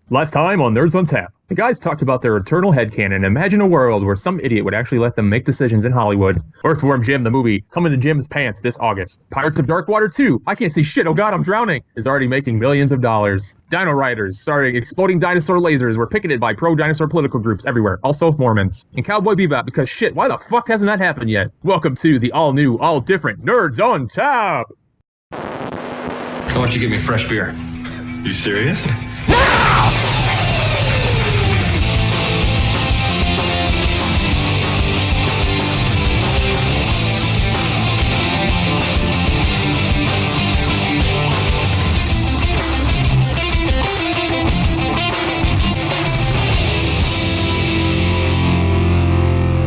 Last time on Nerds on Tap, the guys talked about their eternal headcanon and imagine a world where some idiot would actually let them make decisions in Hollywood. Earthworm Jim, the movie, coming to Jim's pants this August. Pirates of Darkwater 2, I can't see shit, oh god, I'm drowning, is already making millions of dollars. Dino Riders, starring exploding dinosaur lasers, were picketed by pro-dinosaur political groups everywhere, also Mormons. And Cowboy Bebop, because shit, why the fuck hasn't that happened yet? Welcome to the all-new, all-different Nerds on Tap! Why don't you get me fresh beer? You serious?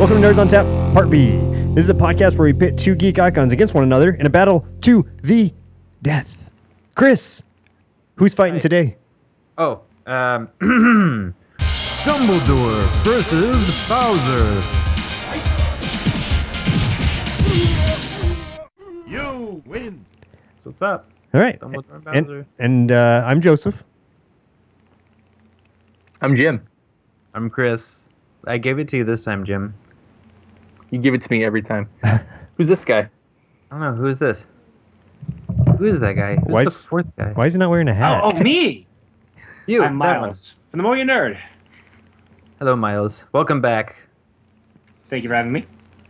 Welcome to Nerds on Tap, Part B. This is a podcast where we pit two geek icons against one another in a battle to the death. Chris, who's fighting today? Dumbledore versus Bowser. You win. So what's up? All right. Dumbledore and Bowser. And I'm Joseph. I'm Jim. I'm Chris. I gave it to you this time, Jim. You give it to me every time. Who's this guy? I don't know. Who is this? Who is that guy? Who's the fourth guy? Why is he not wearing a hat? Oh, me! You. I'm Myles from The More You Nerd. Hello, Myles. Welcome back. Thank you for having me.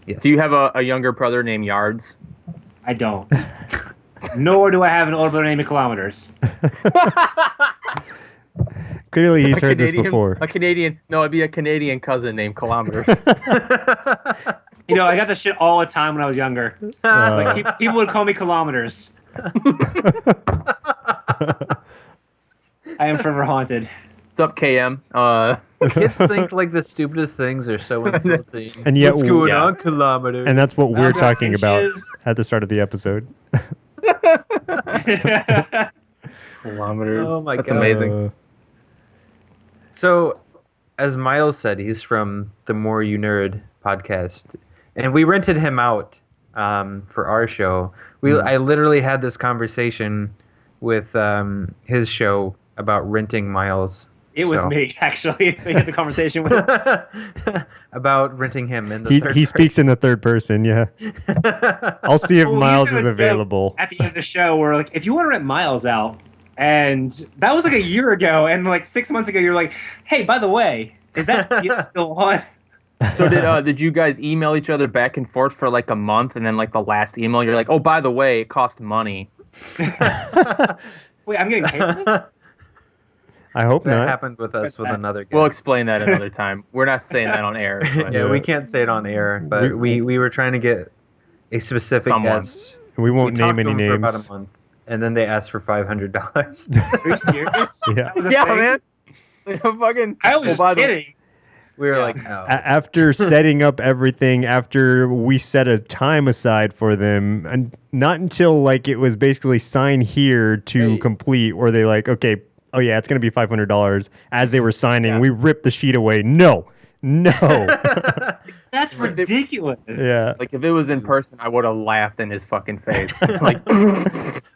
Yes. Do you have a younger brother named Yards? I don't. Nor do I have an older brother named Kilometers. Clearly, he's heard this before. It'd be a Canadian cousin named Kilometers. You know, I got this shit all the time when I was younger. Like, people would call me Kilometers. I am forever haunted. What's up, KM? Kids think like the stupidest things are so insulting. And yet, what's going on, Kilometers? And that's what we're Also, talking about inches. at the start of the episode. Kilometers. Oh my That's God. amazing. So, as Myles said, he's from the More You Nerd podcast, and we rented him out for our show. I literally had this conversation with his show about renting Myles. It was me, actually. They had the conversation with about renting him in the third He speaks in the third person, yeah. I'll see if Well, we Myles usually is have a joke available. At the end of the show, we're like, if you want to rent Myles out, and that was like a year ago, and like 6 months ago, you're like, hey, by the way, is that deal still on? So did you guys email each other back and forth for like a month, and then like the last email, you're like, oh, by the way, it cost money. Wait, I'm getting paid for this? I hope That not. happened with us with another guy. We'll explain that another time. We're not saying that on air. But Yeah, we can't say it on air, but we were trying to get a specific Someone. guest. We won't talked name to any him for about names. a month, and then they asked for $500. Are you serious? Yeah. That was a Yeah, thing? man. Fucking. I was just kidding. We were Yeah. like, oh. After setting up everything, after we set a time aside for them, and not until like it was basically sign here to complete, where they like, okay, oh yeah, it's gonna be $500. As they were signing, we ripped the sheet away. No. That's ridiculous. Yeah. Like if it was in person, I would have laughed in his fucking face. Like,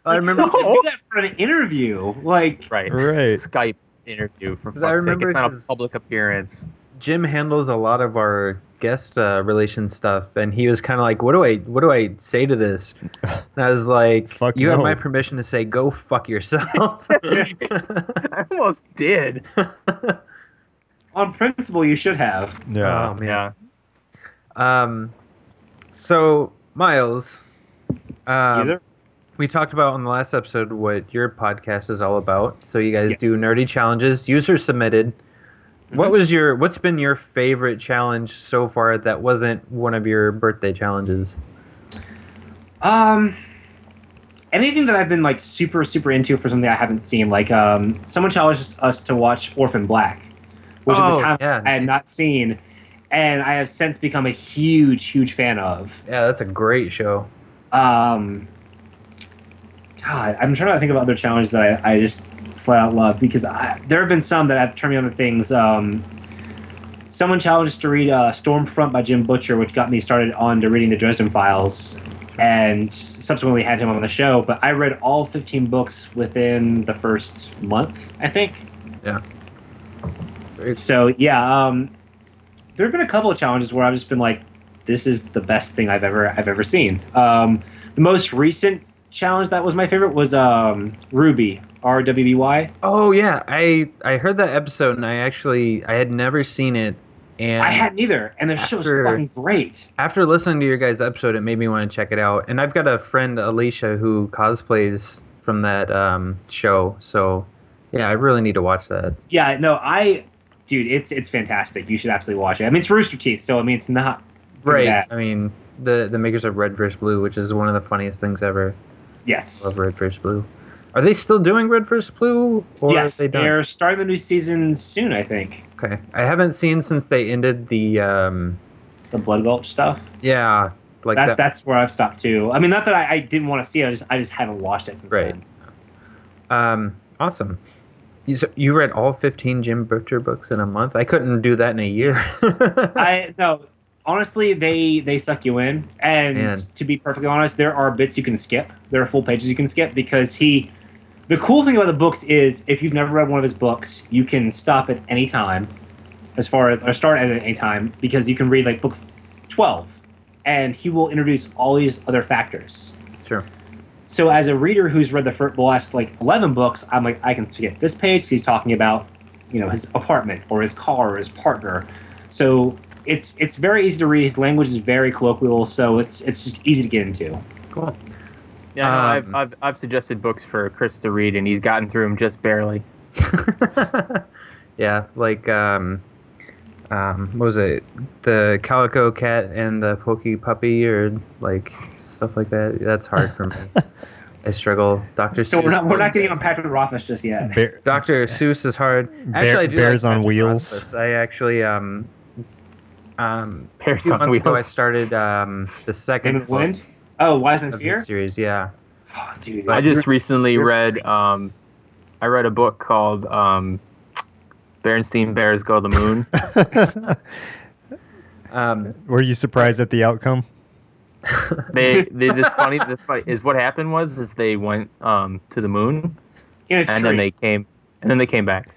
I remember. You can't do that for an interview. Like, right. Right. Skype interview for 'Cause I fuck's sake. remember It's not a 'cause- public appearance. Jim handles a lot of our guest relation stuff, and he was kind of like, "What do I say to this?" And I was like, Fuck "You have no. my permission to say go fuck yourself." I almost did. on principle, you should have. Yeah. Oh man. So Myles, Either. we talked about on the last episode what your podcast is all about. So you guys do Yes. nerdy challenges, user submitted. What's been your favorite challenge so far that wasn't one of your birthday challenges? Anything that I've been like super into for something I haven't seen. Like someone challenged us to watch Orphan Black, which at the time I had not seen, and I have since become a huge fan of. Yeah, that's a great show. God, I'm trying to think of other challenges that I just flat out love, because there have been some that have turned me on to things. Someone challenged us to read Stormfront by Jim Butcher, which got me started on to reading the Dresden Files, and subsequently had him on the show. But I read all 15 books within the first month, I think. Yeah. So yeah, there have been a couple of challenges where I've just been like, this is the best thing I've ever seen. The most recent challenge that was my favorite was Ruby, RWBY. Oh yeah, I heard that episode and I had never seen it, and I hadn't either, and the show's fucking great. After listening to your guys' episode, it made me want to check it out. And I've got a friend, Alicia, who cosplays from that show, so yeah, I really need to watch that. Yeah, no, dude, it's fantastic. You should absolutely watch it. I mean, it's Rooster Teeth, so I mean, it's not right. bad. I mean, the makers of Red vs. Blue, which is one of the funniest things ever. Yes. I love Red vs. Blue. Are they still doing Red vs. Blue? Or Yes, are they done? they're starting the new season soon, I think. Okay, I haven't seen since they ended the. The Blood Gulch stuff. Yeah, like that. That's where I've stopped too. I mean, not that I didn't want to see it. I just haven't watched it since Right. then. Awesome. You read all 15 Jim Butcher books in a month? I couldn't do that in a year. No, honestly, they suck you in. And Man. to be perfectly honest, there are bits you can skip. There are full pages you can skip because the cool thing about the books is if you've never read one of his books, you can stop at any time, or start at any time, because you can read like book 12, and he will introduce all these other factors. Sure. So as a reader who's read the last like 11 books, I'm like, I can skip this page. He's talking about, his apartment or his car or his partner. So it's very easy to read. His language is very colloquial, so it's just easy to get into. Cool. Yeah, no, I've suggested books for Chris to read, and he's gotten through them just barely. Yeah, like what was it? The Calico Cat and the Pokey Puppy, or like stuff like that. That's hard for me. I struggle. Dr. So Seuss. we're not getting on Patrick Rothfuss just yet. Dr. Seuss is hard. Actually, I do Bears like on Patrick Wheels. Rothfuss. I actually Bears a few on months ago I Wheels. started the Game second of the Wind? Oh, Wiseman's of Fear? the series. Yeah. Oh, dude. I just recently read I read a book called Berenstein Bears Go to the Moon. Were you surprised at the outcome? They this funny is what happened was they went to the moon In a and tree. then they came back.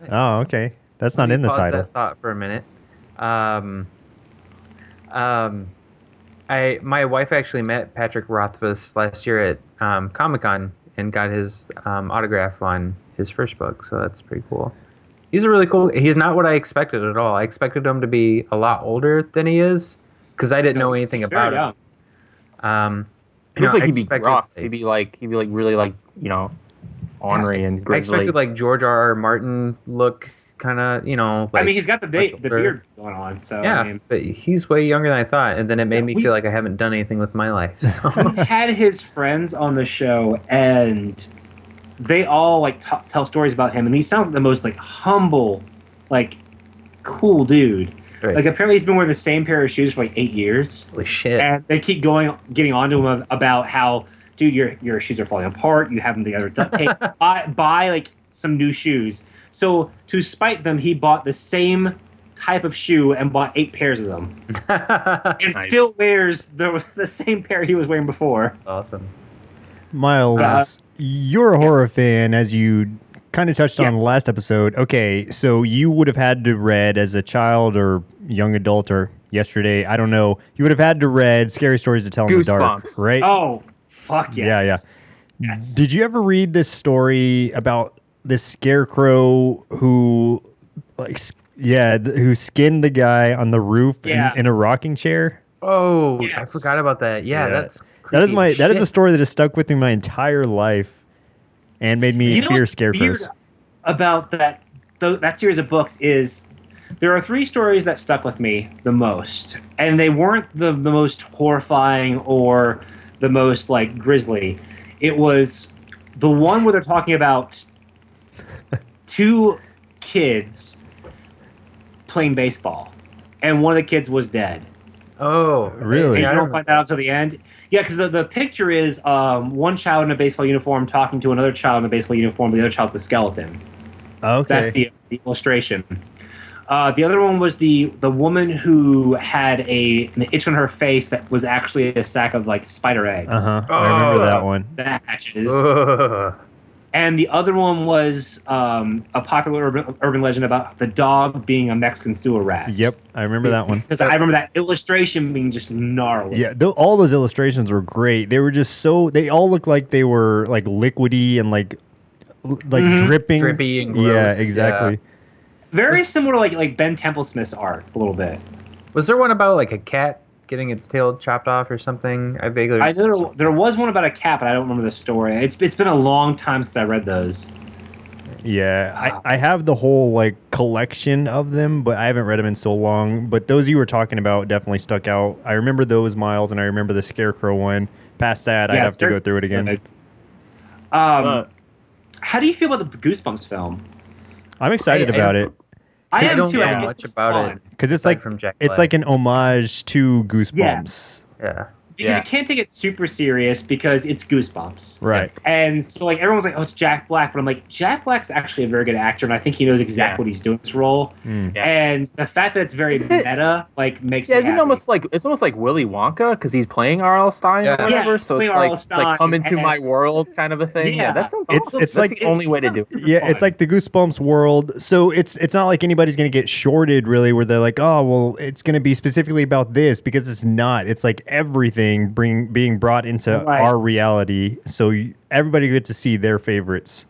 Oh, okay. That's not in the Pause title. That thought for a minute. My wife actually met Patrick Rothfuss last year at Comic-Con and got his autograph on his first book, so that's pretty cool. He's he's not what I expected at all. I expected him to be a lot older than he is because I didn't know anything He's about very him. It looks like he'd be expected, rough. He'd be really ornery and I grizzly. expected like George R.R. Martin look, kind of, like, I mean, he's got the much older. beard going on, so Yeah, I mean, but he's way younger than I thought, and then it made me we- feel like I haven't done anything with my life. So. he had his friends on the show, and they all like tell stories about him, and he sounds like the most like humble, like cool dude. Right. Like apparently he's been wearing the same pair of shoes for like 8 years, Holy shit. and they keep getting on to him about how, dude, your shoes are falling apart. You have them together duct tape. Buy like some new shoes. So to spite them, he bought the same type of shoe and bought 8 pairs of them, and still wears the same pair he was wearing before. Awesome. Miles, you're a horror yes. fan, as you kind of touched on Yes. last episode. Okay, so you would have had to read as a child or young adult or yesterday, I don't know. You would have had to read Scary Stories to Tell in the Dark, Goosebumps. right? Oh, fuck yes. Yeah. Yes. Did you ever read this story about this scarecrow who, who skinned the guy on the roof Yeah. in a rocking chair? Oh, Yes. I forgot about that. Yeah, Yeah. that's That is creepy that is a shit. story that has stuck with me my entire life and made me You know fear what's scarecrows. weird about that series of books is there are 3 stories that stuck with me the most, and they weren't the most horrifying or the most like grisly. It was the one where they're talking about 2 kids playing baseball, and one of the kids was dead. Oh, Really? And I you don't don't- find that out until the end. Yeah, because the picture is one child in a baseball uniform talking to another child in a baseball uniform, but the other child's a skeleton. Okay. That's the illustration. The other one was the woman who had an itch on her face that was actually a sack of like spider eggs. I remember that one. That matches. Ugh. And the other one was a popular urban legend about the dog being a Mexican sewer rat. Yep, I remember that one. Because I remember that illustration being just gnarly. Yeah, all those illustrations were great. They were just they all looked like they were like liquidy and like dripping. Drippy and gross. Yeah, exactly. Yeah. Very similar to like Ben Templesmith's art a little bit. Was there one about like a cat getting its tail chopped off or something? I know there was one about a cat, but I don't remember the story. It's been a long time since I read those. Yeah, I have the whole like collection of them, but I haven't read them in so long. But those you were talking about definitely stuck out. I remember those, Myles, and I remember the Scarecrow one. Past that, I have to go through it again. How do you feel about the Goosebumps film? I'm excited about it. I am don't too. know much about it because it's like from Jack it's Black. like an homage to Goosebumps. Yeah. Because you can't take it super serious because it's Goosebumps. Right. And so like everyone's like, oh, it's Jack Black. But I'm like, Jack Black's actually a very good actor, and I think he knows exactly what he's doing in this role. And the fact that it's very meta like makes me Is it happy. almost like Willy Wonka because he's playing R.L. Stein or whatever? So it's like come into my world kind of a thing. Yeah, that sounds awesome. It's That's like the only way to do it. Yeah, it's like the Goosebumps world. So it's not like anybody's gonna get shorted really, where they're like, oh well, it's gonna be specifically about this, because it's not. It's like everything being brought into our reality, so everybody get to see their favorites.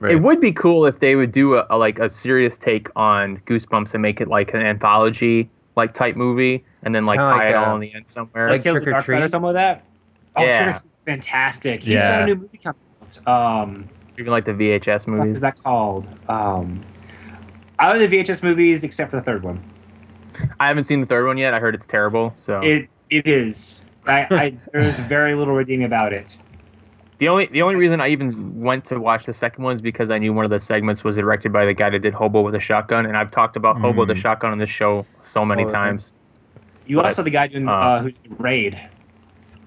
Right. It would be cool if they would do a serious take on Goosebumps and make it like an anthology like type movie, and then like tie it all in the end somewhere. Like Tales of the Dark Side or something like that. Oh, yeah. Trick or Treat's fantastic. He's got a new movie coming out. Even like the VHS movies. What is that called? I like the VHS movies except for the third one. I haven't seen the third one yet. I heard it's terrible. So it is. There's very little redeeming about it. The only reason I even went to watch the second one is because I knew one of the segments was directed by the guy that did Hobo with a Shotgun, and I've talked about Hobo with a Shotgun on this show so many times. You also saw the guy doing who's the Raid.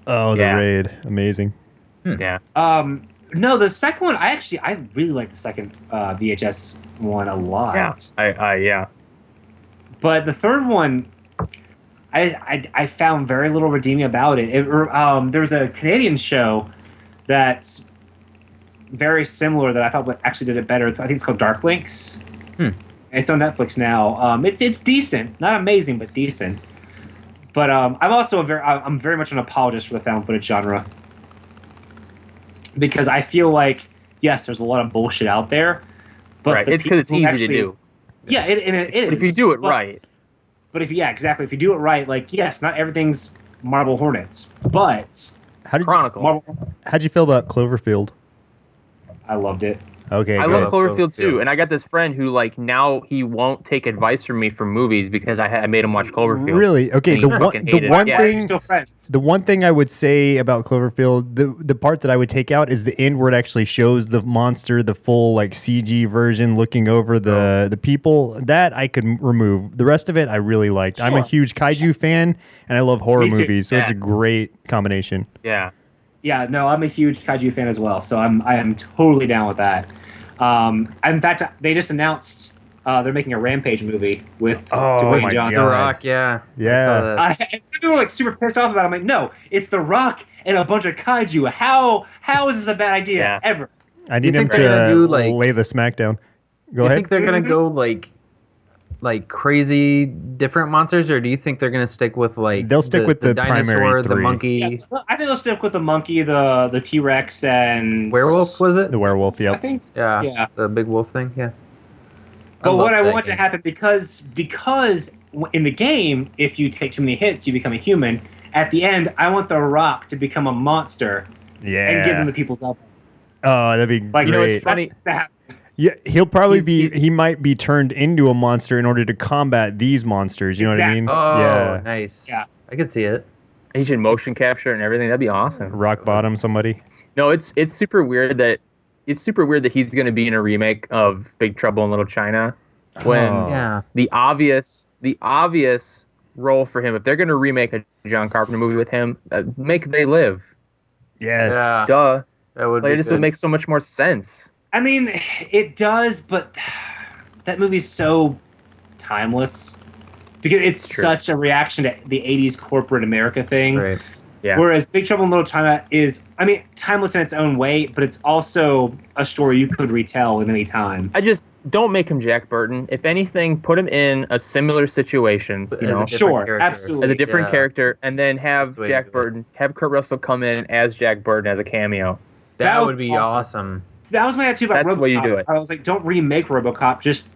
Oh, the Raid, amazing. Yeah. No, the second one I really like the second VHS one a lot. Yeah. But the third one, I found very little redeeming about it. There's a Canadian show that's very similar that I thought actually did it better. I think it's called Dark Links. It's on Netflix now. It's decent, not amazing, but decent. But I'm very much an apologist for the found footage genre, because I feel like yes, there's a lot of bullshit out there, but it's because it's easy to do. Yeah, it is. But if you do it right. But if you do it right, like yes, not everything's Marble Hornets, but how'd you feel about Cloverfield? I loved it. Okay, I love Cloverfield too, and I got this friend who like now he won't take advice from me for movies because I made him watch Cloverfield. Really? Okay. The one thing I would say about Cloverfield, the part that I would take out is the end where it actually shows the monster, the full like CG version looking over the people. That I could remove. The rest of it I really liked. Sure. I'm a huge kaiju fan and I love horror movies, so it's a great combination. Yeah. Yeah, no, I'm a huge kaiju fan as well, so I am totally down with that. In fact, they just announced they're making a Rampage movie with Dwayne Johnson. The Rock, yeah. And some people are like super pissed off about it. I'm like, no, it's The Rock and a bunch of kaiju. How is this a bad idea ever? I need him to lay the smackdown. Go ahead. You think they're gonna go like crazy different monsters, or do you think they're gonna stick with like they'll stick with the dinosaur, primary the three. monkey? Yeah, I think they'll stick with the monkey, the T-Rex, and werewolf. Was it the werewolf? Yep. I think. Yeah, the big wolf thing. Yeah. But what I want to happen because in the game, if you take too many hits, you become a human. At the end, I want the Rock to become a monster. Yeah. And give them the people's elbow. Oh, that'd be great. You know, it's funny. Yeah, he'll probably he might be turned into a monster in order to combat these monsters. You know what I mean? Oh, yeah. Nice. Yeah, I could see it. He should motion capture and everything. That'd be awesome. Rock bottom somebody. No, it's super weird that he's going to be in a remake of Big Trouble in Little China, when the obvious role for him, if they're going to remake a John Carpenter movie with him, make They Live. Yes. Yeah. Duh. That would this would make so much more sense. I mean, it does, but that movie's so timeless because it's such a reaction to the 80s corporate America thing. Right. Yeah. Whereas Big Trouble in Little China is, I mean, timeless in its own way, but it's also a story you could retell at any time. I just don't make him Jack Burton. If anything, put him in a similar situation, you As a know, different Sure, character. absolutely. as a different Yeah. character, and then That's have the way to Jack do it. Burton, have Kurt Russell come in as Jack Burton as a cameo. That That would would be be awesome. That was my attitude about That's RoboCop. the way you do it. I was like, don't remake RoboCop, just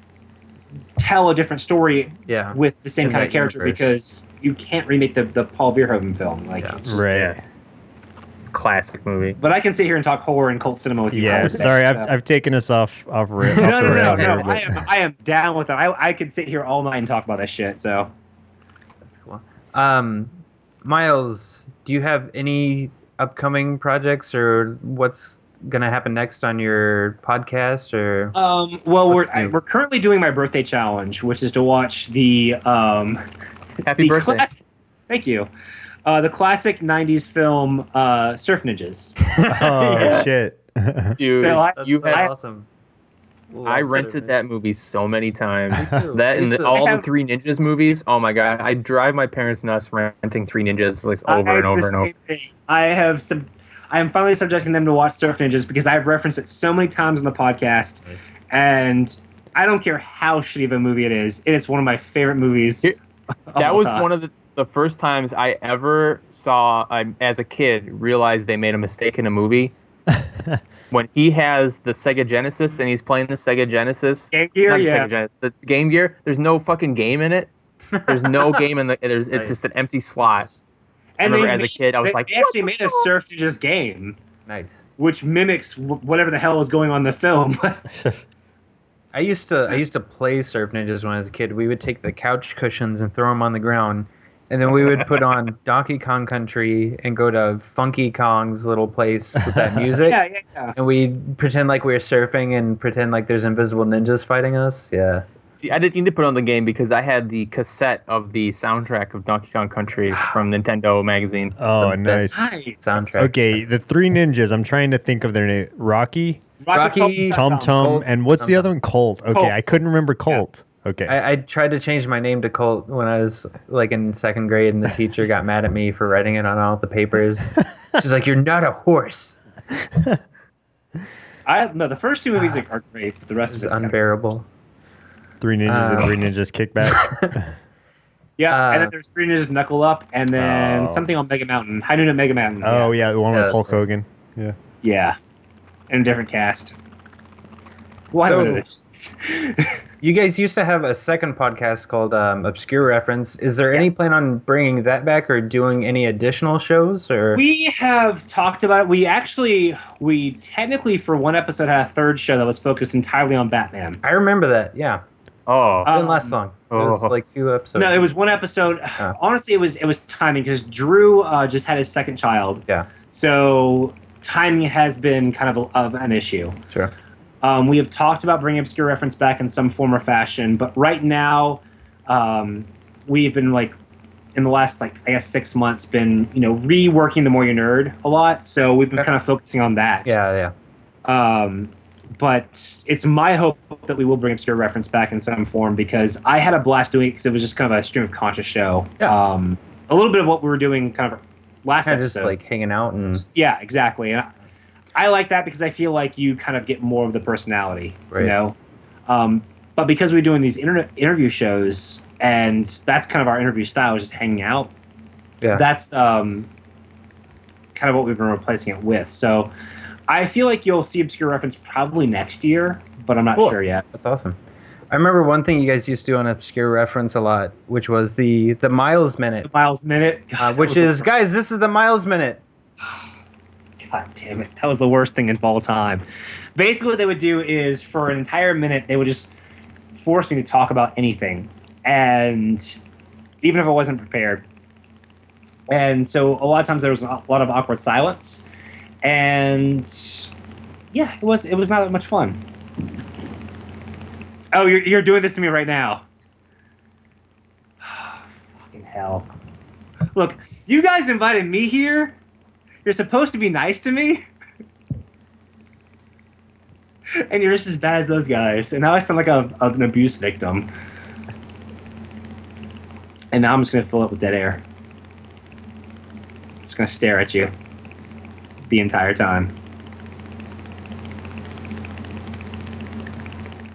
tell a different story Yeah. with the same In kind of that character universe. because you can't remake the Paul Verhoeven film. Like, Yeah. it's just, Right. Yeah. Classic movie. But I can sit here and talk horror and cult cinema with you. Yeah. all day, Sorry, so. I've taken us off No, the no, rail no. here, but- I am down with it. I could sit here all night and talk about that shit. So That's cool. Myles, do you have any upcoming projects or what's gonna happen next on your podcast or well, What's new? we're currently doing my birthday challenge, which is to watch the Happy birthday. Thank you. The classic '90s film Surf Ninjas. Oh Yes. shit. Dude, So I- you so had, awesome. I Love rented it. that movie so many times. Me too. That I and used to- all I the have- Three Ninjas movies. Oh my god, I drive my parents nuts renting Three Ninjas like over and over and over. I am finally subjecting them to watch Surf Ninjas because I've referenced it so many times on the podcast, and I don't care how shitty of a movie it is. It is one of my favorite movies. It- of That all was time. one of the first times I ever saw, as a kid, realized they made a mistake in a movie. When he has the Sega Genesis and he's playing the Sega Genesis. Game Gear, Not the yeah. Sega Genesis, the Game Gear. There's no fucking game in it. There's no game in the. It's Nice. just an empty slot. And remember they as a kid, I was like, they actually made a Surf Ninjas game, Nice. which mimics whatever the hell was going on in the film. I used to play Surf Ninjas when I was a kid. We would take the couch cushions and throw them on the ground, and then we would put on Donkey Kong Country and go to Funky Kong's little place with that music. yeah. And we pretend like we were surfing and pretend like there's invisible ninjas fighting us. Yeah. See, I didn't need to put on the game because I had the cassette of the soundtrack of Donkey Kong Country from Nintendo magazine. Oh, The nice. best Nice. soundtrack. Okay, the Three Ninjas. I'm trying to think of their name. Rocky, Rocky, Tum Tum, Colt, and what's the Tum other one? Colt. Okay, Colt. I couldn't remember Colt. Okay. I tried to change my name to Colt when I was like in second grade, and the teacher got mad at me for writing it on all the papers. She's like, "You're not a horse." No, the first two movies are great, but the rest It's of it's unbearable. Three Ninjas and Three Ninjas Kickback. Yeah, and then there's Three Ninjas Knuckle Up, and then Oh. something on Mega Mountain. High Noon at Mega Mountain. Oh yeah, the one Yeah, with Hulk that's right. Hogan. Yeah. Yeah. And a different cast. Why So- don't I- You guys used to have a second podcast called Obscure Reference. Is there any Yes. plan on bringing that back or doing any additional shows? Or We have talked about it. We technically for one episode had a third show that was focused entirely on Batman. I remember that. Yeah, Oh, it didn't last long. It was oh. like a few episodes. No, it was one episode. Honestly, it was timing because Drew just had his second child, Yeah, so timing has been kind of an issue. sure. We have talked about bringing Obscure Reference back in some form or fashion, but right now, we've been like in the last 6 months been reworking the More You Nerd a lot, so we've been Okay. kind of focusing on that. Yeah. But it's my hope that we will bring Obscure Reference back in some form because I had a blast doing it because it was just kind of a stream of conscious show. Yeah. A little bit of what we were doing kind of last Kind of episode. just like hanging out and Yeah, exactly. And I like that because I feel like you kind of get more of the personality, Right. But because we're doing these interview shows, and that's kind of our interview style, is just hanging out. yeah. That's kind of what we've been replacing it with. So I feel like you'll see Obscure Reference probably next year, but I'm not Cool. sure yet. That's awesome. I remember one thing you guys used to do on Obscure Reference a lot, which was the Myles Minute, Miles Minute, God, which that was is, guys, this is the Myles Minute. God damn it. That was the worst thing of all time. Basically, what they would do is for an entire minute, they would just force me to talk about anything. And even if I wasn't prepared. And so a lot of times there was a lot of awkward silence. And yeah, it was not that much fun. Oh, you're doing this to me right now. Fucking hell. Look, you guys invited me here. You're supposed to be nice to me. And you're just as bad as those guys. And now I sound like an abuse victim. And now I'm just going to fill it with dead air. Just gonna stare at you the entire time.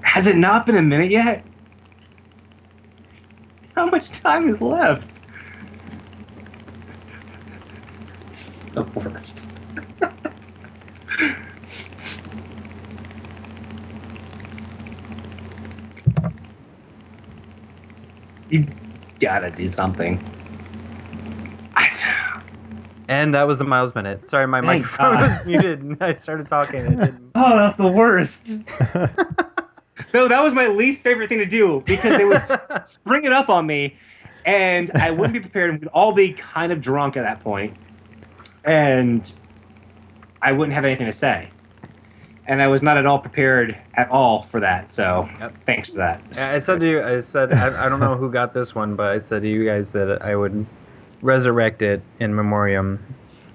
Has it not been a minute yet? How much time is left? This is the worst. You gotta do something. And that was the Myles minute. Sorry, my Thank microphone God. was muted and I started talking. And it didn't. Oh, that's the worst. No, that was my least favorite thing to do because they would spring it up on me and I wouldn't be prepared and we'd all be kind of drunk at that point. And I wouldn't have anything to say. And I was not at all prepared at all for that. So thanks for that. Yeah, I said to you, I don't know who got this one, but I said to you guys that I would resurrect it in memoriam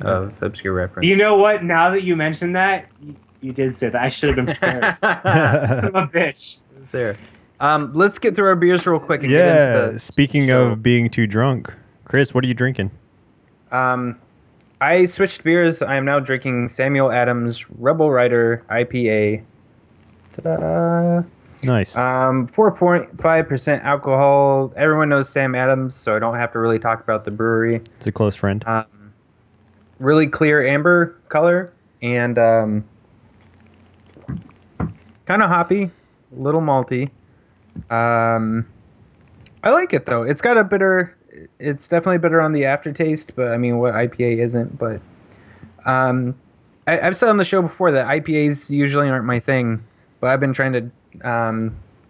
of Obscure Reference. You know what? Now that you mentioned that, you did say that. I should have been prepared. Son of a bitch. It's there. Let's get through our beers real quick and get Yeah. into the Speaking show. of being too drunk, Chris, what are you drinking? I switched beers. I am now drinking Samuel Adams Rebel Rider IPA. Ta-da! Nice. 4.5% alcohol. Everyone knows Sam Adams, so I don't have to really talk about the brewery. It's a close friend. Really clear amber color and kind of hoppy, a little malty. I like it though. It's got a bitter. It's definitely bitter on the aftertaste, but I mean, what IPA isn't? But I've said on the show before that IPAs usually aren't my thing, but I've been trying to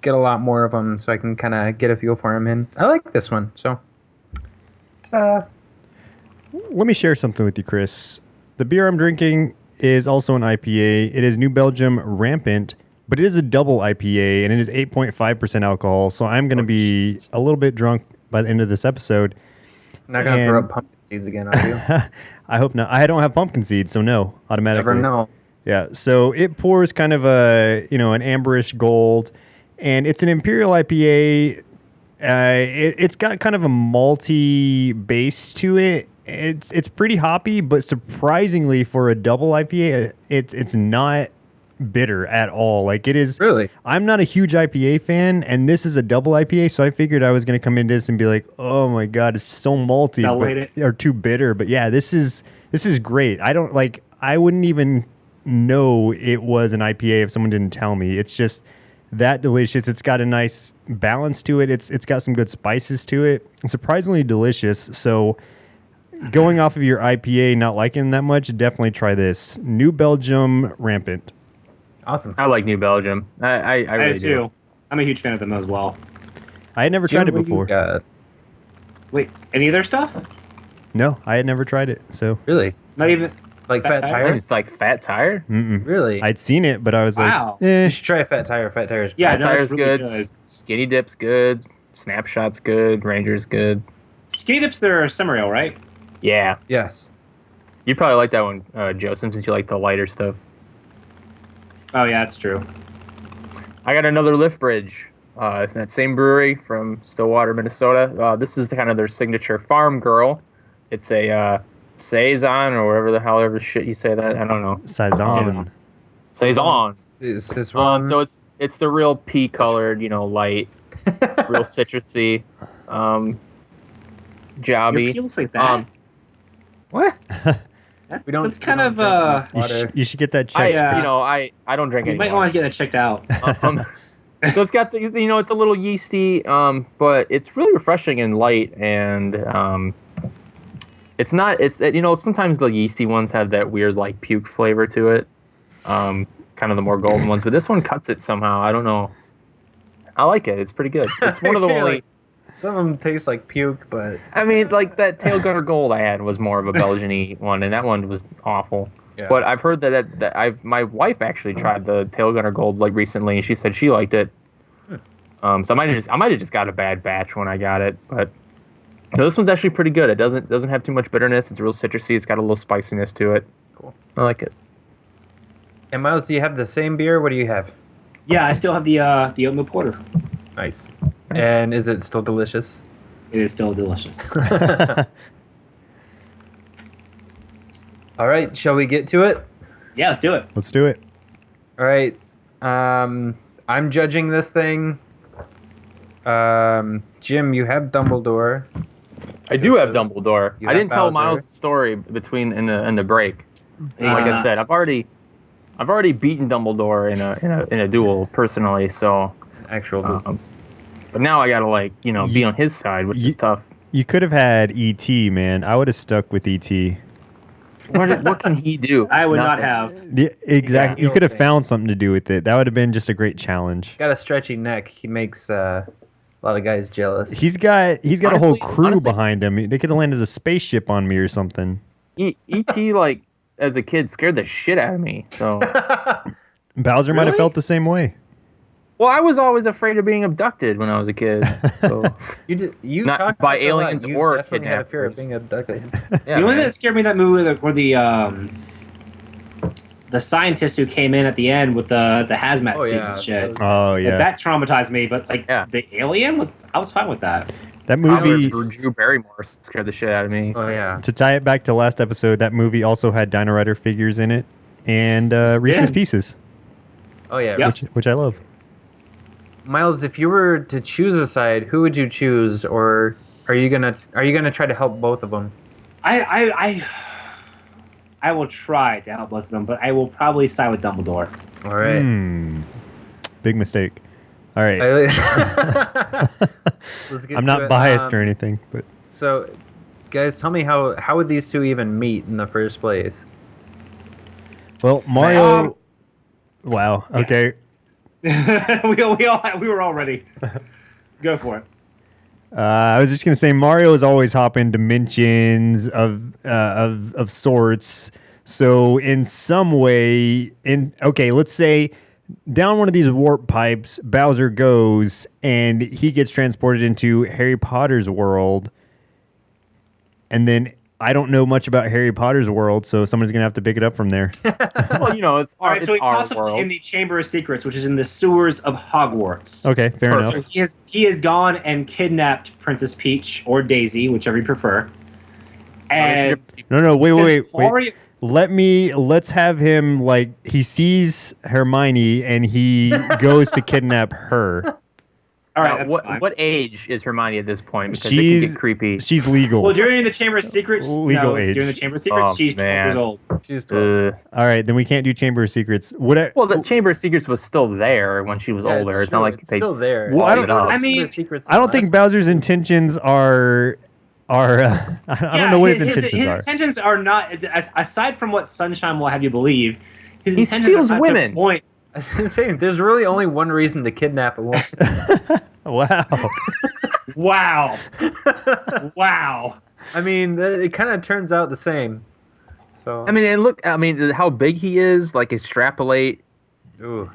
get a lot more of them so I can kind of get a feel for them. And I like this one. So, Let me share something with you, Chris. The beer I'm drinking is also an IPA. It is New Belgium Rampant, but it is a double IPA, and it is 8.5% alcohol. So I'm going to be a little bit drunk by the end of this episode. not gonna throw up pumpkin seeds again, are you? I hope not. I don't have pumpkin seeds, so no, automatically. Never know. Yeah, so it pours kind of an amberish gold, and it's an Imperial IPA. It's got kind of a malty base to it. It's pretty hoppy, but surprisingly for a double IPA, it's not bitter at all. Like it is. Really? I'm not a huge IPA fan, and this is a double IPA, so I figured I was going to come into this and be like, "Oh my god, it's so malty or too bitter." But yeah, this is great. I wouldn't even know it was an IPA if someone didn't tell me. It's just that delicious. It's got a nice balance to it. It's got some good spices to it. It's surprisingly delicious. So going off of your IPA not liking that much, definitely try this. New Belgium Rampant. Awesome. I like New Belgium. I really do. do. I'm a huge fan of them as well. I had never tried it before. Wait, any of their stuff? No, I had never tried it. So Really? Not even Like Fat Tire? Tire? It's like Fat Tire. Really? I'd seen it, but I was Wow. like, eh. You should try Fat Tire. Fat Tire's Yeah, Fat no, it's Tire's really good. Skinny Dip's good. Snapshot's good. Ranger's good. Skinny Dips, they're semi-real, right? Yeah. Yes. You probably like that one, Joseph, since you like the lighter stuff. Oh yeah, that's true. I got another Lift Bridge. That same brewery from Stillwater, Minnesota. This is kind of their signature Farm Girl. It's a Saison or whatever the hell ever shit you say that. I don't know. Saison. Saison. Is this one? So it's the real pea colored, light, real citrusy, jobby. Your peels like that. What? That's kind of You should get that I checked. I don't drink you might anymore. want to get that checked out. So it's got it's a little yeasty, but it's really refreshing and light, and it's not. It's sometimes the yeasty ones have that weird like puke flavor to it, kind of the more golden ones. But this one cuts it somehow. I don't know. I like it. It's pretty good. It's one of the only. Some of them taste like puke, but I mean, like that Tail Gunner Gold I had was more of a Belgian-y one, and that one was awful. Yeah. But I've heard that my wife actually tried the Tail Gunner Gold like recently, and she said she liked it. So I might have just got a bad batch when I got it, but no, this one's actually pretty good. It doesn't have too much bitterness. It's real citrusy. It's got a little spiciness to it. Cool. I like it. And Myles, do you have the same beer? What do you have? Yeah, I still have the oatmeal porter. Nice. And is it still delicious? It is still delicious. All right, shall we get to it? Yeah, let's do it. Let's do it. All right. I'm judging this thing. Jim, you have Dumbledore. I do have Dumbledore. You I have didn't tell Bowser. Myles the story between in the break. Like I said, I've already beaten Dumbledore in a duel personally. So, Actual. but now I gotta be on his side, which is tough. You could have had E.T., man. I would have stuck with E.T. What can he do? I would not Nothing. have. Yeah, exactly. Yeah. You could have found something to do with it. That would have been just a great challenge. Got a stretchy neck. He makes a lot of guys jealous. He's got a whole crew Honestly- behind him. They could have landed a spaceship on me or something. E.T. like as a kid scared the shit out of me. So, Bowser might have Really? felt the same way. well, I was always afraid of being abducted when I was a kid. So, You Not talked by about that a lot. aliens You or definitely had a fear of kidnappers. being abducted. yeah, The only thing man. that scared me in that movie were the scientists who came in at the end with the hazmat Oh, suits yeah. and shit. Oh yeah, That traumatized me, but Yeah. the alien I was fine with that. that movie. Drew Barrymore scared the shit out of me. Oh yeah. To tie it back to last episode, that movie also had Dino Rider figures in it and Reese's did. Pieces, Oh yeah. Yep. which I love. Miles, if you were to choose a side, who would you choose, or are you gonna try to help both of them? I will try to help both of them, but I will probably side with Dumbledore. All right. Big mistake. All right, Let's get I'm to not it. biased or anything, but So, guys, tell me how would these two even meet in the first place? well, Mario. Wow. Okay. we were all ready. Go for it. I was just gonna say Mario is always hopping dimensions of sorts. So in some way, let's say down one of these warp pipes, Bowser goes and he gets transported into Harry Potter's world. And then I don't know much about Harry Potter's world, so someone's gonna have to pick it up from there. Well, it's All right, it's so he our pops up world. in the Chamber of Secrets, which is in the sewers of Hogwarts. Okay, fair Perfect. enough. So he has gone and kidnapped Princess Peach or Daisy, whichever you prefer. And No, wait. since Mario- Let's have him like he sees Hermione and he goes to kidnap her. all right, Now, that's fine. what age is Hermione at this point? Because it can get creepy. She's legal. Well, during the Chamber of Secrets, Legal age. during the Chamber of Secrets, Oh, she's 12 man. years old. She's 12. All right, then we can't do Chamber of Secrets. Well, the Chamber of Secrets was still there when she was Yeah, older. It's not like it's they. still there. Well, I don't- know. I mean, I don't think Bowser's intentions are. I don't know what his intentions his are. intentions are not, aside from what Sunshine will have you believe, his He intentions steals are not women. to point. I was saying, there's really only one reason to kidnap a woman. Wow. Wow. Wow. I mean, it kind of turns out the same. So I mean, and look. I mean, how big he is. Like extrapolate. ooh,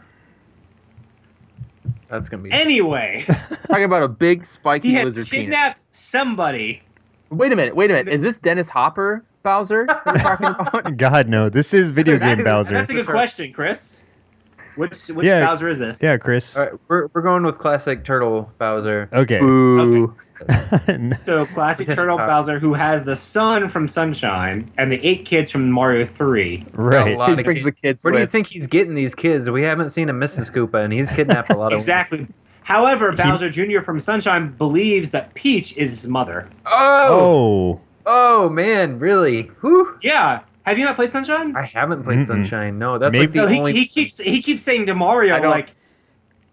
that's gonna be. Anyway, Talking about a big spiky he has lizard kidnapped penis. somebody. Wait a minute. Is this Dennis Hopper Bowser that we're talking about? God, no. This is video game Bowser. That's a good question, Chris. Which Yeah. Bowser is this? Yeah, Chris. All right, we're going with classic turtle Bowser. Okay. Ooh. So classic That's Turtle hot. Bowser, who has the son from Sunshine and the 8 kids from Mario 3. Got a Right. lot He of brings the kids Where do you with. think he's getting these kids? We haven't seen a Mrs. Koopa, and he's kidnapped a lot of. Exactly. However, Bowser Jr. from Sunshine believes that Peach is his mother. Oh, Oh. oh man, really? Whew. Yeah. Have you not played Sunshine? I haven't played Mm-mm. Sunshine. No, that's Maybe- like No, the only. he keeps saying to Mario I don't- like,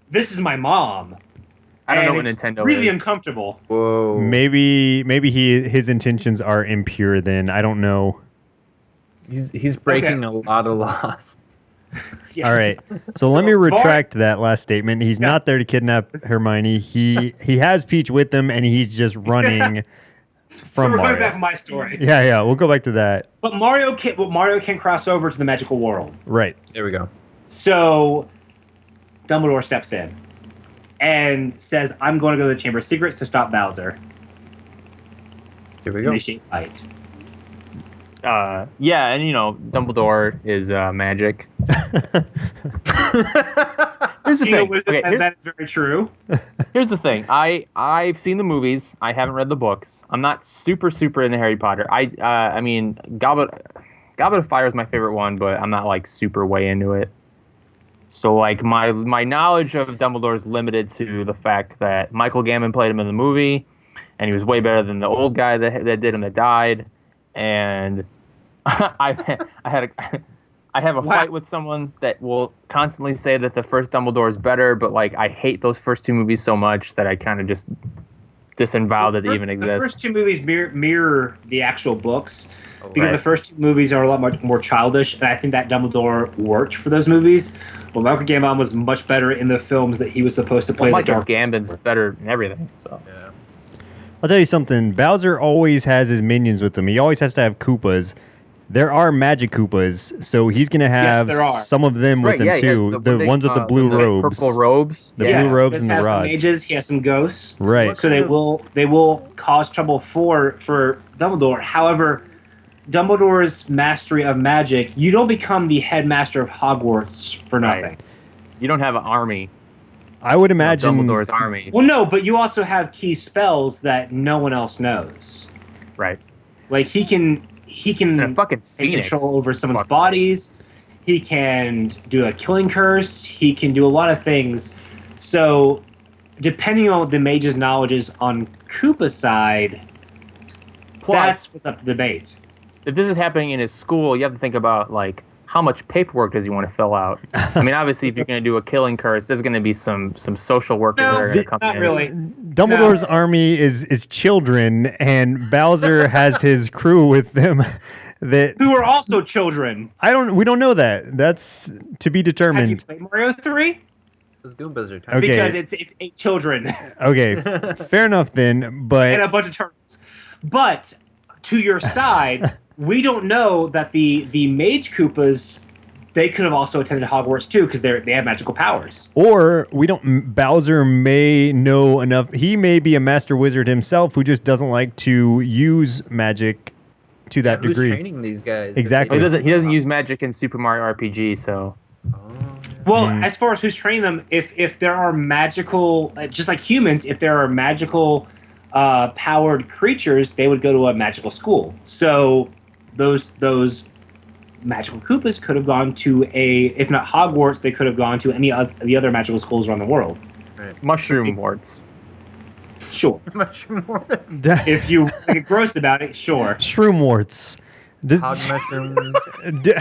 "This is my mom." I don't know And what it's Nintendo really is. uncomfortable. Whoa. Maybe his intentions are impure then. I don't know. He's breaking a lot of laws. Yeah. All right. So let me retract that last statement. He's not there to kidnap Hermione. He has Peach with him and he's just running So from we're going back Mario. to my story. Yeah, we'll go back to that. But Mario can cross over to the magical world. Right. There we go. So Dumbledore steps in and says, "I'm going to go to the Chamber of Secrets to stop Bowser." There we go. Initiate fight. Yeah, and Dumbledore is magic. Here's the thing. Okay, That is very true. here's the thing. I've seen the movies. I haven't read the books. I'm not super into Harry Potter. I mean, Goblet. Goblet of Fire is my favorite one, but I'm not like super way into it. So like my knowledge of Dumbledore is limited to the fact that Michael Gambon played him in the movie, and he was way better than the old guy that did him that died. And I have a fight with someone that will constantly say that the first Dumbledore is better, but like I hate those first two movies so much that I kind of just disavow that they even exist. The first two movies mirror the actual books because the first two movies are a lot more childish, and I think that Dumbledore worked for those movies. Well, Michael Gambon was much better in the films that he was supposed to play. Michael Gambon's better in everything. So. Yeah. I'll tell you something. Bowser always has his minions with him. He always has to have Koopas. There are magic Koopas, so he's going to have some of them with him too. The ones with the blue robes. Purple robes. The blue robes and the rods. Some mages, he has some ghosts. Right. So they will cause trouble for Dumbledore. However, Dumbledore's mastery of magic, you don't become the headmaster of Hogwarts for nothing. Right. You don't have an army. I would imagine Dumbledore's army. Well, no, but you also have key spells that no one else knows. Right. Like he can And a fucking take Phoenix. control over someone's bodies. He can do a killing curse. He can do a lot of things. So, depending on what the mage's knowledge is on Koopa's side, that's what's up to debate. If this is happening in his school, you have to think about like how much paperwork does he want to fill out. I mean, obviously, if you're going to do a killing curse, there's going to be some social workers that are going to come not in. really. Dumbledore's army is children, and Bowser has his crew with them. Who are also children. We don't know that. That's to be Have you determined. played Mario 3? Those Goombas are tiny. Okay. Because it's 8 children Okay, fair enough then. But and a bunch of turtles. But to your side, we don't know that the Mage Koopas, they could have also attended Hogwarts too because they have magical powers. or we don't. Bowser may know enough. He may be a master wizard himself who just doesn't like to use magic to that Who's degree. training these guys? Exactly. He doesn't use magic in Super Mario RPG, so Well, as far as who's training them, if there are magical, just like humans, if there are magical powered creatures, they would go to a magical school. So those magical Koopas could have gone to if not Hogwarts, they could have gone to any of the other magical schools around the world. mushroom warts. Sure. Mushroom warts. If you get gross about it, sure. Shroom warts. Hog mushrooms.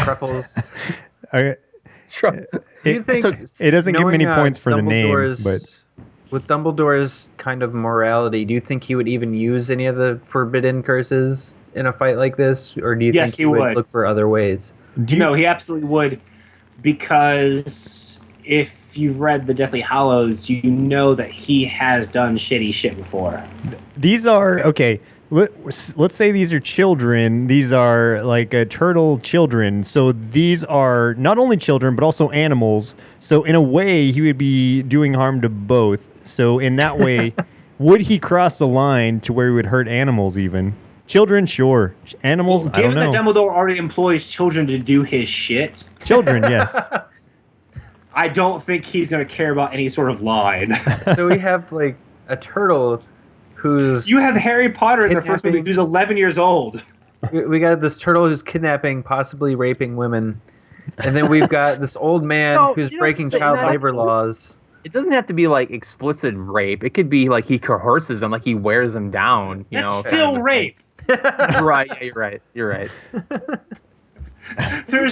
Truffles. Okay. Do you think it doesn't give many knowing, points for the name, Dumbledore's- but with Dumbledore's kind of morality, do you think he would even use any of the forbidden curses in a fight like this, or do you Yes, think he he would would. look for other ways? No, he absolutely would, because if you've read the Deathly Hallows, you know that he has done shitty shit before. these are okay. Let's say these are children. These are like turtle children. So these are not only children but also animals. So in a way, he would be doing harm to both. So in that way, would he cross the line to where he would hurt animals even? Children, sure. Animals, I don't Given know. that Dumbledore already employs children to do his shit, Children, yes. I don't think he's going to care about any sort of line. So we have like a turtle who's You have Harry Potter in the first movie Kidnapping. who's 11 years old. we got this turtle who's kidnapping, possibly raping women, and then we've got this old man No, who's you don't breaking say child that. labor laws. It doesn't have to be like explicit rape. It could be like he coerces them, like he wears them down. You That's know, still rape. right. Yeah, you're right. You're right. There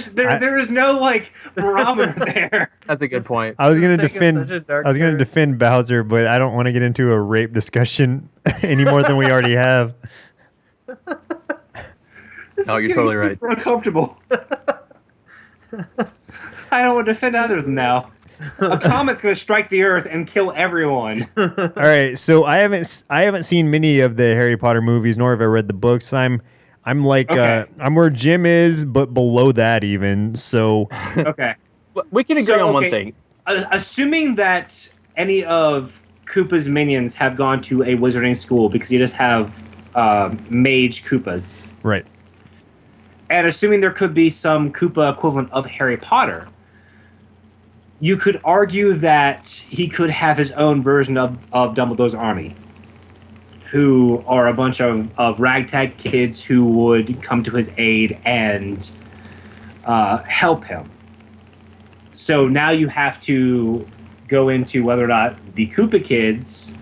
is no like barometer there. That's a good point. I was gonna This is taking defend. such a dark I was gonna turn. defend Bowser, but I don't want to get into a rape discussion any more than we already have. This No, is you're getting totally right. super uncomfortable. I don't want to defend either of them now. A comet's going to strike the earth and kill everyone. All right, so I haven't seen many of the Harry Potter movies, nor have I read the books. I'm like Okay. I'm where Jim is, but below that even. So Okay. But we can agree on one thing. Assuming that any of Koopa's minions have gone to a wizarding school because you just have mage Koopas, right. and assuming there could be some Koopa equivalent of Harry Potter, you could argue that he could have his own version of Dumbledore's army, who are a bunch of ragtag kids who would come to his aid and help him. So now you have to go into whether or not the Koopa kids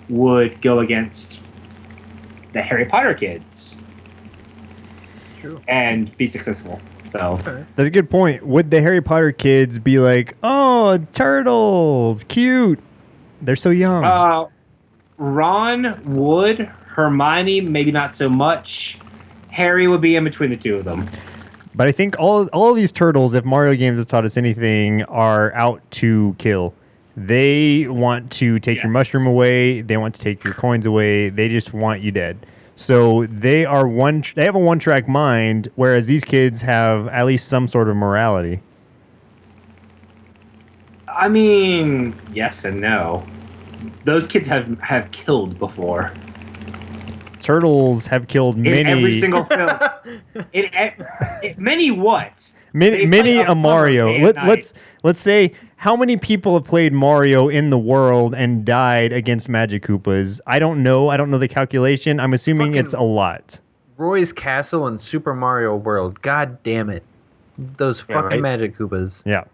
would go against the Harry Potter kids. True. And be successful. So That's a good point. Would the Harry Potter kids be like, oh, turtles, cute? They're so young. Ron would, Hermione maybe not so much. Harry would be in between the two of them. But I think all of these turtles, if Mario games have taught us anything, are out to kill. They want to take your mushroom away. They want to take your coins away. They just want you dead. So they have a one-track mind, whereas these kids have at least some sort of morality. I mean, yes and no. Those kids have killed before. Turtles have killed many. In every single film. Many what? Many a Mario. Let's say how many people have played Mario in the world and died against Magic Koopas? I don't know. I don't know the calculation. I'm assuming it's a lot. Roy's Castle and Super Mario World. God damn it. Those fucking Magic Koopas. Yeah.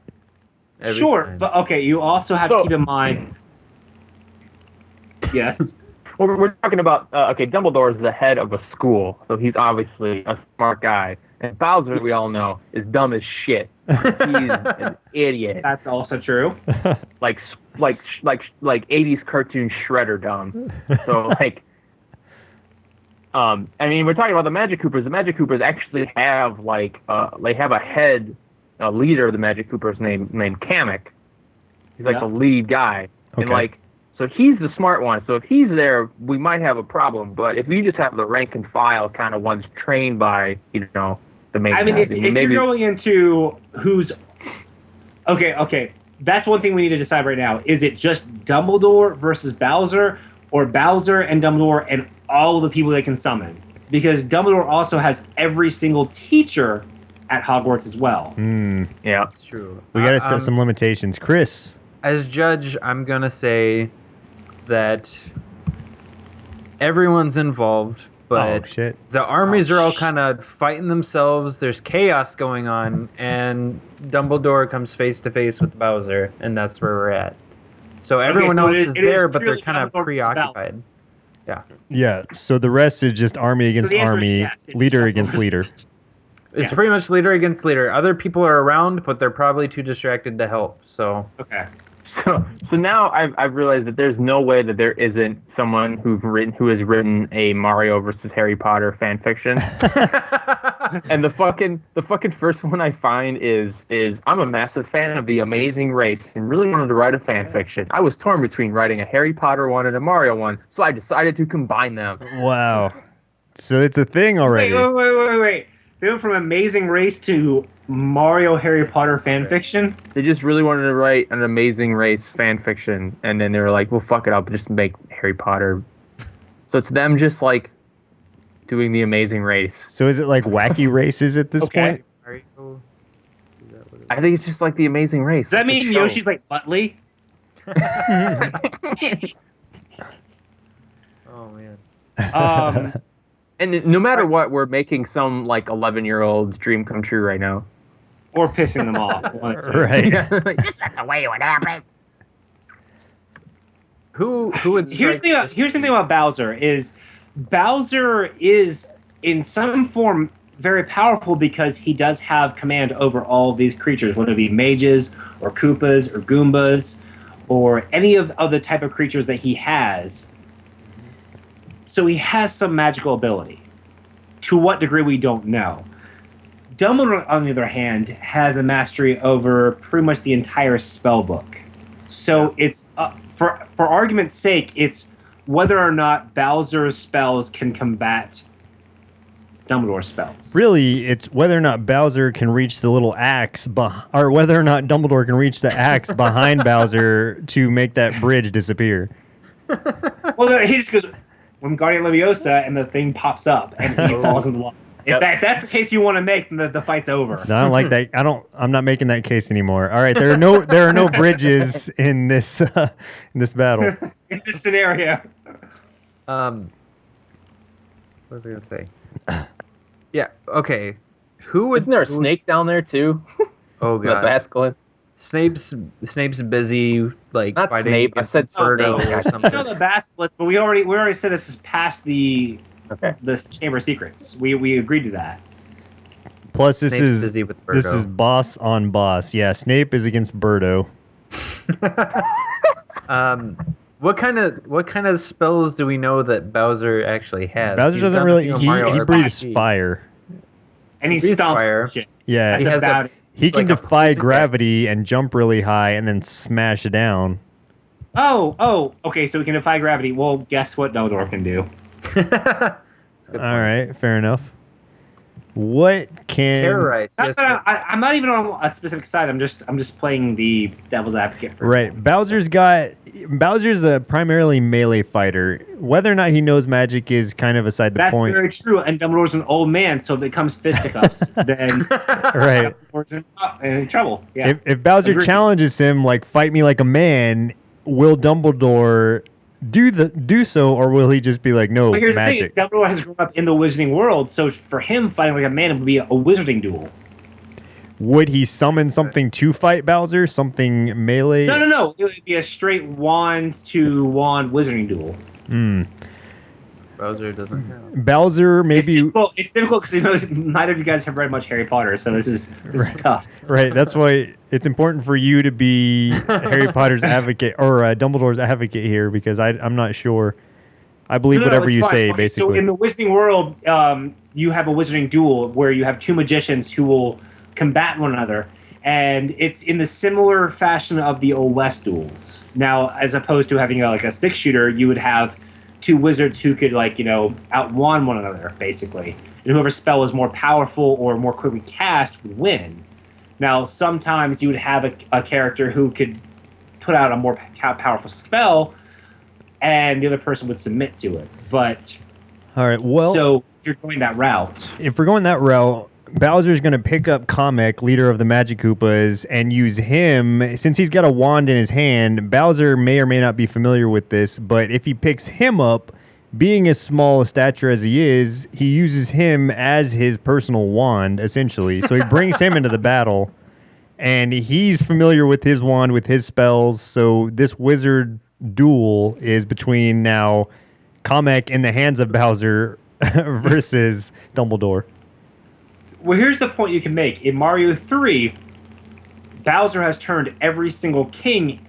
Sure, but okay, you also have to keep in mind. Yes. Well, we're talking about, Dumbledore is the head of a school, so he's obviously a smart guy. And Bowser, we all know, is dumb as shit. He's an idiot. That's also true. Like 80s cartoon Shredder dumb. So, I mean, we're talking about the Magic Coopers. The Magic Coopers actually have, they have a head, a leader of the Magic Coopers named Kamek. He's the lead guy. Okay. And, so he's the smart one. So if he's there, we might have a problem. But if you just have the rank and file kind of ones trained by, the main I mean, if you're going into who's... Okay. That's one thing we need to decide right now. Is it just Dumbledore versus Bowser, or Bowser and Dumbledore and all of the people they can summon? Because Dumbledore also has every single teacher at Hogwarts as well. Yeah. It's true. We got to set some limitations. Chris. As judge, I'm going to say that everyone's involved, but the armies are all kind of fighting themselves. There's chaos going on, and Dumbledore comes face to face with Bowser, and that's where we're at. So everyone else is there, but they're kind of preoccupied. Yeah. Yeah, so the rest is just army against army, leader against leader. It's pretty much leader against leader. Other people are around, but they're probably too distracted to help. So okay. So now I've realized that there's no way that there isn't someone who has written a Mario versus Harry Potter fan fiction. And the fucking first one I find is I'm a massive fan of The Amazing Race and really wanted to write a fan fiction. I was torn between writing a Harry Potter one and a Mario one, so I decided to combine them. Wow. So it's a thing already. Wait. They went from Amazing Race to Mario Harry Potter fan fiction. They just really wanted to write an Amazing Race fan fiction, and then they were like, well, fuck it up, just make Harry Potter. So it's them just doing The Amazing Race. So is it like wacky races at this point? I think it's just like The Amazing Race. Does that mean Yoshi's like Buttley? Oh man. And no matter what, we're making some 11-year-old's dream come true right now. Or pissing them off. Right. This is the way it would happen. Who would? Here's the thing about Bowser is in some form very powerful because he does have command over all of these creatures, whether it be mages or Koopas or Goombas or any of the type of creatures that he has. So he has some magical ability. To what degree, we don't know. Dumbledore, on the other hand, has a mastery over pretty much the entire spell book. So it's, for argument's sake, it's whether or not Bowser's spells can combat Dumbledore's spells. Really, it's whether or not Bowser can reach the little axe, or whether or not Dumbledore can reach the axe behind Bowser to make that bridge disappear. Well, he just goes... Wingardium Leviosa, and the thing pops up, and he falls in the water. If that's the case you want to make, then the fight's over. No, I don't like that. I'm not making that case anymore. All right, there are no bridges in this battle. In this scenario. What was I gonna say? Yeah. Okay. Who would? Isn't there a snake down there too? Oh The god. basilisk. Snape's busy like Not fighting Snape, I against said Birdo Snake. or I something. know the basilisk, but we already said this is past the Okay. Chamber of Secrets. We agreed to that. Plus, this Snape's is busy with this Birdo. is boss on boss. Yeah, Snape is against Birdo. What kind of spells do we know that Bowser actually has? Bowser He's doesn't done a really. few He Mario breathes RPGs. fire. And he Breathe stomps fire. shit. Yeah, That's He has about a- it. he can like a defy poison gravity and jump really high and then smash down. Oh, okay, so we can defy gravity. Well, guess what Dumbledore can do? All right, fair enough. What can Terrorize. Not Yes, that I'm not even on a specific side. I'm just playing the devil's advocate for Right, Bowser's a primarily melee fighter. Whether or not he knows magic is kind of aside the That's point. very true. And Dumbledore's an old man, so if it comes fisticuffs, then Right. Dumbledore's in trouble. Yeah. If Bowser Agreed. challenges him like fight me like a man, will Dumbledore do so, or will he just be like, no, But here's the magic? thing: is Dumbledore has grown up in the wizarding world, so for him, fighting like a man would be a wizarding duel. Would he summon something to fight Bowser? Something melee? No. It would be a straight wand to wand wizarding duel. Bowser doesn't have. Bowser maybe It's difficult because neither of you guys have read much Harry Potter, so this is tough. right. That's why it's important for you to be Harry Potter's advocate or Dumbledore's advocate here, because I'm not sure. I believe whatever it's you fine. say, Okay, So basically. in the wizarding world, you have a wizarding duel where you have two magicians who will combat one another, and it's in the similar fashion of the Old West duels. Now, as opposed to having like a 6-shooter, you would have two wizards who could outwand one another, basically. And whoever's spell was more powerful or more quickly cast would win. Now, sometimes you would have a character who could put out a more powerful spell, and the other person would submit to it. But All right. Well, so if you're going that route, if we're going that route, Bowser's going to pick up Kamek, leader of the Magic Koopas, and use him. Since he's got a wand in his hand, Bowser may or may not be familiar with this, but if he picks him up, being as small a stature as he is, he uses him as his personal wand, essentially. So he brings him into the battle, and he's familiar with his wand, with his spells. So this wizard duel is between now Kamek in the hands of Bowser versus Dumbledore. well, here's the point you can make. In Mario 3, Bowser has turned every single king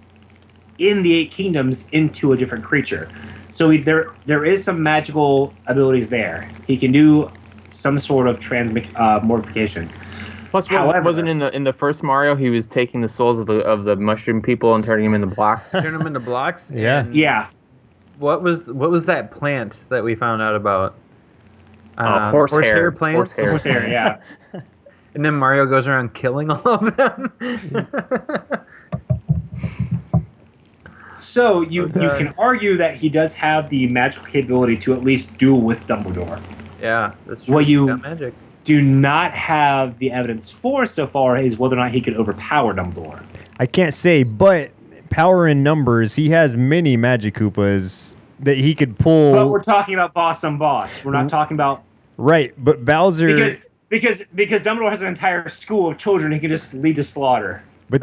in the 8 kingdoms into a different creature. So there is some magical abilities there. He can do some sort of mortification. Plus, However- wasn't in the first Mario he was taking the souls of the mushroom people and turning them into blocks? Turn them into blocks. Yeah. And Yeah. What was that plant that we found out about? Horsehair plants. Horsehair, yeah. And then Mario goes around killing all of them. So you can argue that he does have the magical capability to at least duel with Dumbledore. Yeah, that's true. Well, you- Got magic. Do not have the evidence for so far is whether or not he could overpower Dumbledore. I can't say, but power in numbers, he has many Magic Koopas that he could pull. But we're talking about boss on boss. We're not talking about Right, but Bowser... because Dumbledore has an entire school of children he can just lead to slaughter. But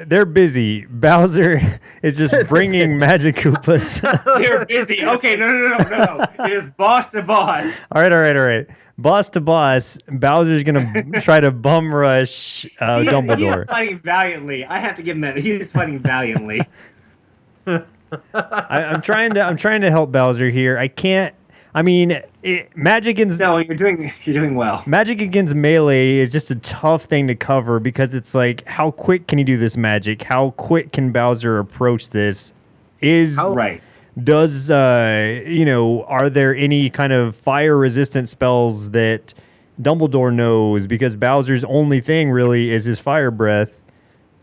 they're busy. Bowser is just bringing Magic Koopas. They're busy. Okay, no. It is boss to boss. All right. Boss to boss, Bowser's going to try to bum rush He Dumbledore. is fighting valiantly. I have to give him that. He is fighting valiantly. I'm trying to help Bowser here. I can't. I mean, Magic against No, you're doing well. Magic against melee is just a tough thing to cover because it's like, how quick can he do this magic? How quick can Bowser approach this? Right. Does are there any kind of fire resistant spells that Dumbledore knows? Because Bowser's only thing really is his fire breath.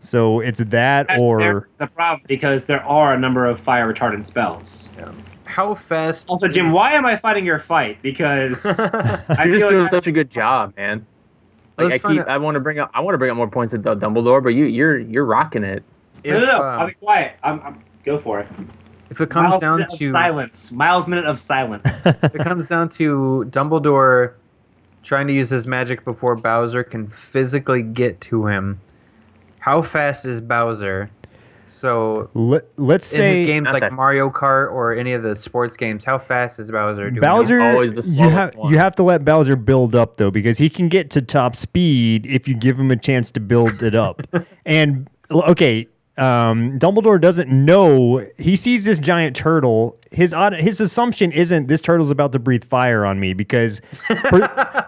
So it's that That's or the problem because there are a number of fire retardant spells. How fast? Also, Jim, why am I fighting your fight? Because I You're just feel doing like such a good job, man. Like Let's find out- I want to bring up more points at Dumbledore, but you're rocking it. If, no. I'll be quiet. I'm go for it. if it comes Miles down minute of to silence. Miles minute of silence. if it comes down to Dumbledore trying to use his magic before Bowser can physically get to him. How fast is Bowser? So let's in say his games Not like that- Mario Kart or any of the sports games, how fast is Bowser? Do we know? Bowser, Always the slowest one. you have to let Bowser build up though, because he can get to top speed if you give him a chance to build it up. And okay, Dumbledore doesn't know. He sees this giant turtle. His assumption isn't this turtle's about to breathe fire on me, because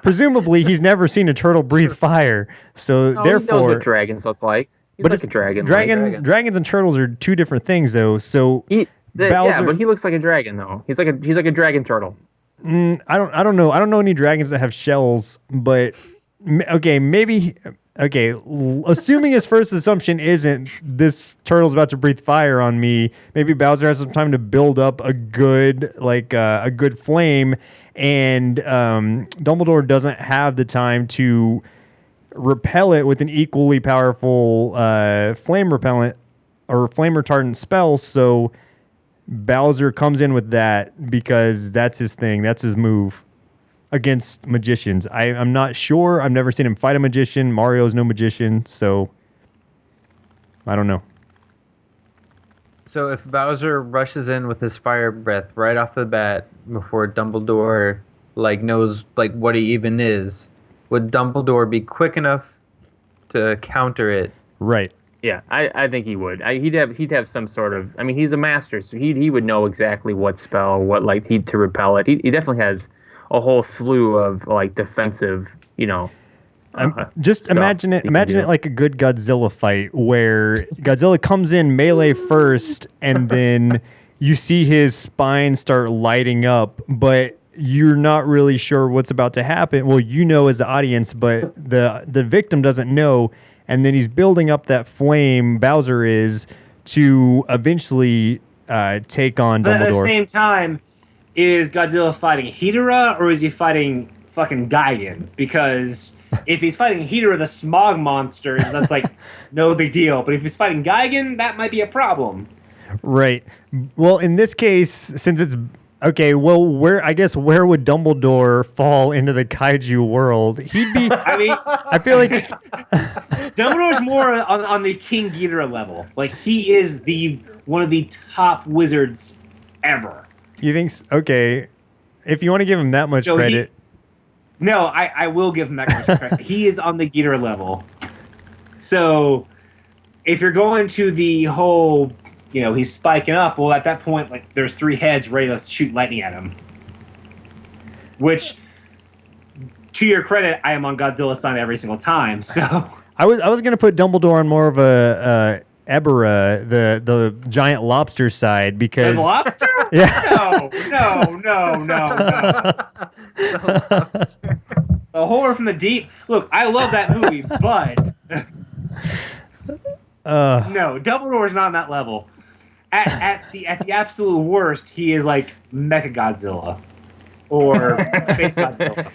presumably he's never seen a turtle breathe fire. So No, he knows therefore, what dragons look like. He's like a dragon. dragons and turtles are two different things though. So Yeah, Bowser- but he looks like a dragon though. He's like a dragon turtle. I don't know. I don't know any dragons that have shells, but okay, maybe. Okay, assuming his first assumption isn't this turtle's about to breathe fire on me, maybe Bowser has some time to build up a good flame, and Dumbledore doesn't have the time to repel it with an equally powerful flame repellent or flame retardant spell. So Bowser comes in with that because that's his thing. That's his move against magicians. I'm not sure. I've never seen him fight a magician. Mario's no magician, so I don't know. So if Bowser rushes in with his fire breath right off the bat before Dumbledore knows what he even is, would Dumbledore be quick enough to counter it? Right. Yeah, I think he would. He'd have some sort of. I mean, he's a master, so he would know exactly what spell, to repel it. He definitely has a whole slew of defensive, Just stuff imagine it. he can Imagine do. it like a good Godzilla fight where Godzilla comes in melee first, and then you see his spine start lighting up, but you're not really sure what's about to happen. Well, you know as the audience, but the victim doesn't know, and then he's building up that flame. Bowser is to eventually take on But at the Dumbledore. same time, is Godzilla fighting Hedorah or is he fighting fucking Gigan? Because if he's fighting Hedorah, the smog monster, that's no big deal. But if he's fighting Gigan, that might be a problem. Right. Well, in this case, since it's okay, well, where would Dumbledore fall into the kaiju world? He'd be. I mean, I feel like Dumbledore's more on the King Ghidorah level. He is one of the top wizards ever. you think. Okay, if you want to give him that much So credit, No, I will give him that much credit. He is on the Ghidorah level. So if you're going to the whole, he's spiking up, well, at that point, there's three heads ready to shoot lightning at him. Which, to your credit, I am on Godzilla's side every single time. So I was gonna put Dumbledore on more of a Ebera, the giant lobster side, because the lobster? Yeah. No. The horror from the deep. Look, I love that movie, but no, Dumbledore's not on that level. At the absolute worst, he is like Mecha Godzilla or Face Godzilla.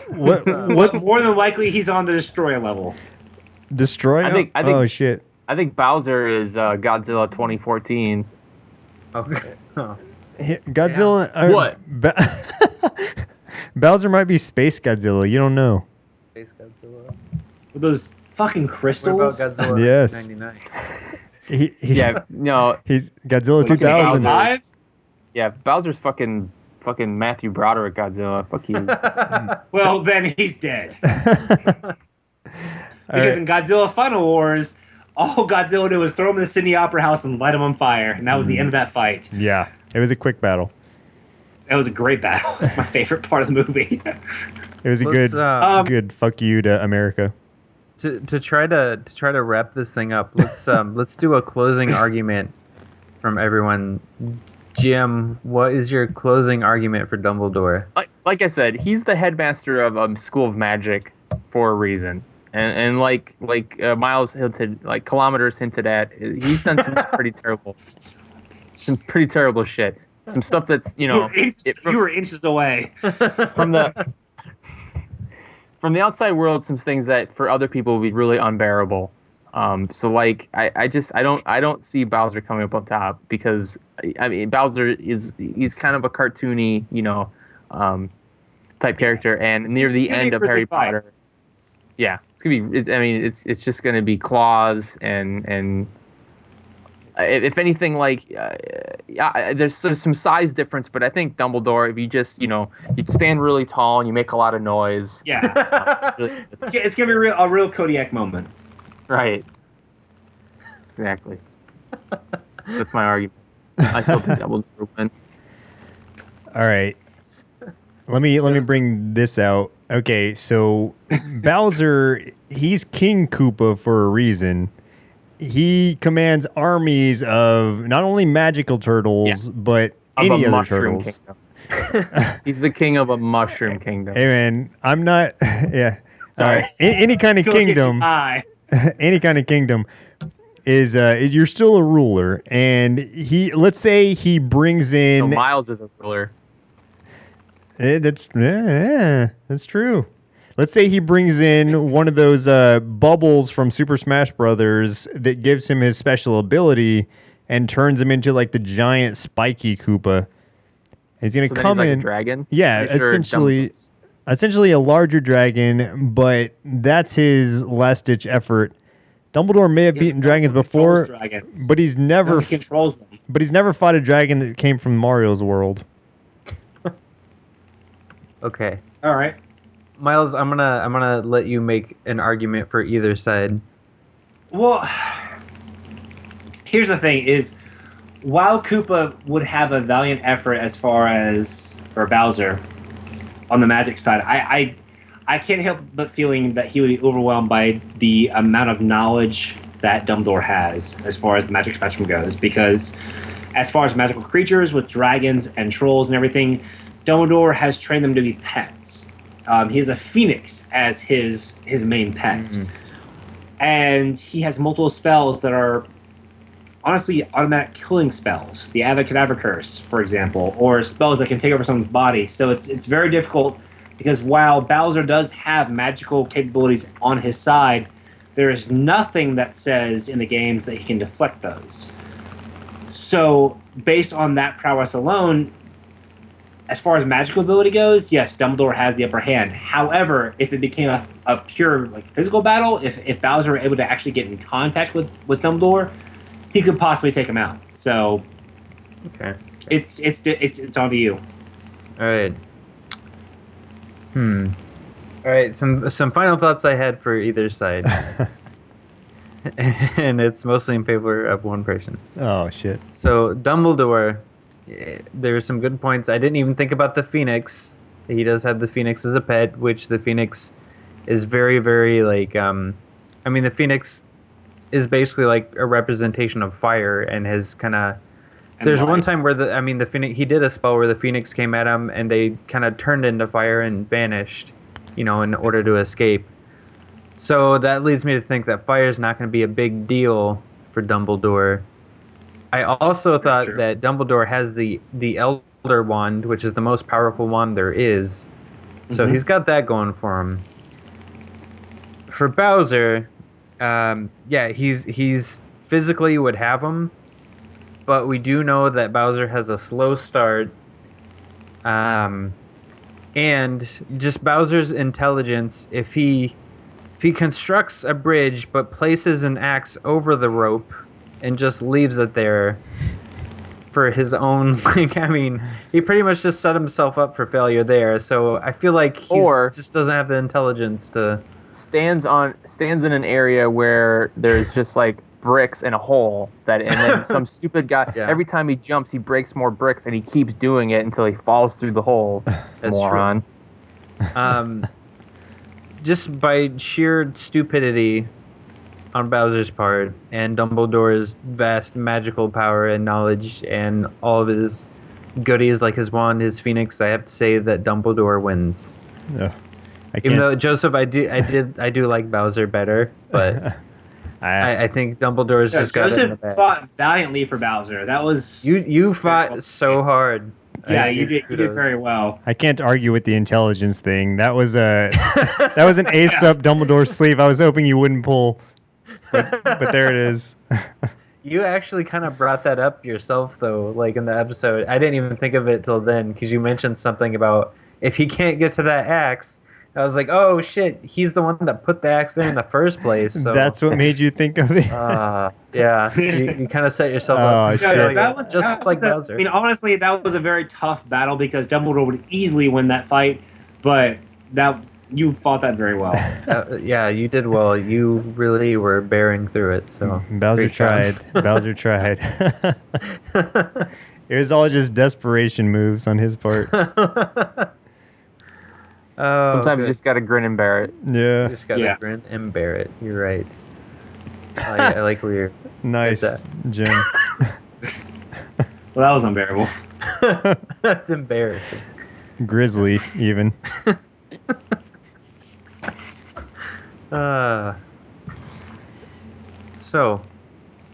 what More than likely, he's on the Destroyer level. destroy? I think- Oh shit! I think Bowser is Godzilla 2014. Okay. Huh. Godzilla. What? Bowser might be Space Godzilla. You don't know. Space Godzilla. With those fucking What about crystals. Godzilla Yes. 99? Yeah, no, He's Godzilla Like 2000. 5? yeah, Bowser's fucking Matthew Broderick Godzilla. Fuck you. Well, then he's dead. Because in Godzilla Final Wars, all Godzilla did was throw him in the Sydney Opera House and light him on fire, and that was the end of that fight. Yeah, it was a quick battle. That was a great battle. That's my favorite part of the movie. It was a Let's, good fuck you to America. to try to wrap this thing up, let's do a closing argument from everyone. Jim, what is your closing argument for Dumbledore? Like I said, he's the headmaster of School of Magic for a reason. And like Myles hinted, Kilometers hinted at, he's done some pretty terrible shit. Some stuff that's You were inches away. from the outside world, some things that for other people would be really unbearable. So I don't see Bowser coming up on top, because I mean Bowser he's kind of a cartoony, type character, and near the gonna be end of Grizzly Harry fight. Potter. Yeah, it's gonna be. It's just gonna be claws and if anything, like there's some size difference, but I think Dumbledore, if you just you stand really tall and you make a lot of noise. Yeah, it's gonna be a real Kodiak moment. Right. Exactly. That's my argument. I still think Dumbledore will win. All right. Let me bring this out. Okay, so Bowser, he's King Koopa for a reason. He commands armies of not only magical turtles, but any other turtles. Kingdom. He's the king of a mushroom kingdom. Hey man, I'm not. Yeah, Sorry. Any kind of kingdom. Any kind of kingdom is you're still a ruler, and let's say he brings in. So Myles is a ruler. That's true. Let's say he brings in one of those bubbles from Super Smash Brothers that gives him his special ability and turns him into like the giant spiky Koopa. And he's gonna come like in. A dragon. Yeah, essentially a larger dragon, but that's his last ditch effort. Dumbledore may have beaten dragons before, but he's never controls them. But he's never fought a dragon that came from Mario's world. Okay. All right. Myles, I'm gonna let you make an argument for either side. Well, here's the thing: is while Koopa would have a valiant effort as far as for Bowser on the magic side, I can't help but feeling that he would be overwhelmed by the amount of knowledge that Dumbledore has as far as the magic spectrum goes. Because as far as magical creatures with dragons and trolls and everything, Dumbledore has trained them to be pets. He has a phoenix as his main pet. Mm-hmm. And he has multiple spells that are honestly automatic killing spells. The Avada Curse, for example, or spells that can take over someone's body. So it's very difficult because while Bowser does have magical capabilities on his side, there is nothing that says in the games that he can deflect those. So based on that prowess alone, as far as magical ability goes, yes, Dumbledore has the upper hand. However, if it became a pure physical battle, if Bowser were able to actually get in contact with Dumbledore, he could possibly take him out. So, okay, it's on to you. All right. All right. Some final thoughts I had for either side, and it's mostly in favor of one person. Oh shit! So Dumbledore. There are some good points. I didn't even think about the Phoenix. He does have the Phoenix as a pet, which the Phoenix is very, very the Phoenix is basically like a representation of fire and has kind of. There's one time where the Phoenix, he did a spell where the Phoenix came at him and they kind of turned into fire and vanished, in order to escape. So that leads me to think that fire is not going to be a big deal for Dumbledore. I also thought that Dumbledore has the Elder Wand, which is the most powerful wand there is. So he's got that going for him. For Bowser, he's physically would have him, but we do know that Bowser has a slow start. And just Bowser's intelligence, if he constructs a bridge but places an axe over the rope and just leaves it there for his own, he pretty much just set himself up for failure there. So I feel like he just doesn't have the intelligence to... Stands in an area where there's just like bricks and a hole and then some stupid guy, every time he jumps, he breaks more bricks and he keeps doing it until he falls through the hole. That's moron. True. Just by sheer stupidity on Bowser's part and Dumbledore's vast magical power and knowledge and all of his goodies like his wand, his phoenix, I have to say that Dumbledore wins. Yeah, even though Joseph, I do like Bowser better, but I think Dumbledore's just got Joseph fought valiantly for Bowser. That was you fought so hard. Yeah, you did very well. I can't argue with the intelligence thing. That was an ace up Dumbledore's sleeve. I was hoping you wouldn't pull. But there it is. You actually kind of brought that up yourself, though, like in the episode. I didn't even think of it till then because you mentioned something about if he can't get to that axe, I was like, oh shit, he's the one that put the axe there in the first place. So That's what made you think of it. yeah, you kind of set yourself Oh, up. shit. No, That was just like Bowser. I mean, honestly, that was a very tough battle because Dumbledore would easily win that fight, but you fought that very well. Yeah, you did well. You really were bearing through it. So Bowser great job. tried. Bowser tried. It was all just desperation moves on his part. Oh, Sometimes you good. just gotta grin and bear it. Yeah. You just gotta Yeah. grin and bear it. You're right. I like where you're. Nice, What's Jim. Well, that was unbearable. That's embarrassing. Grizzly, even. So,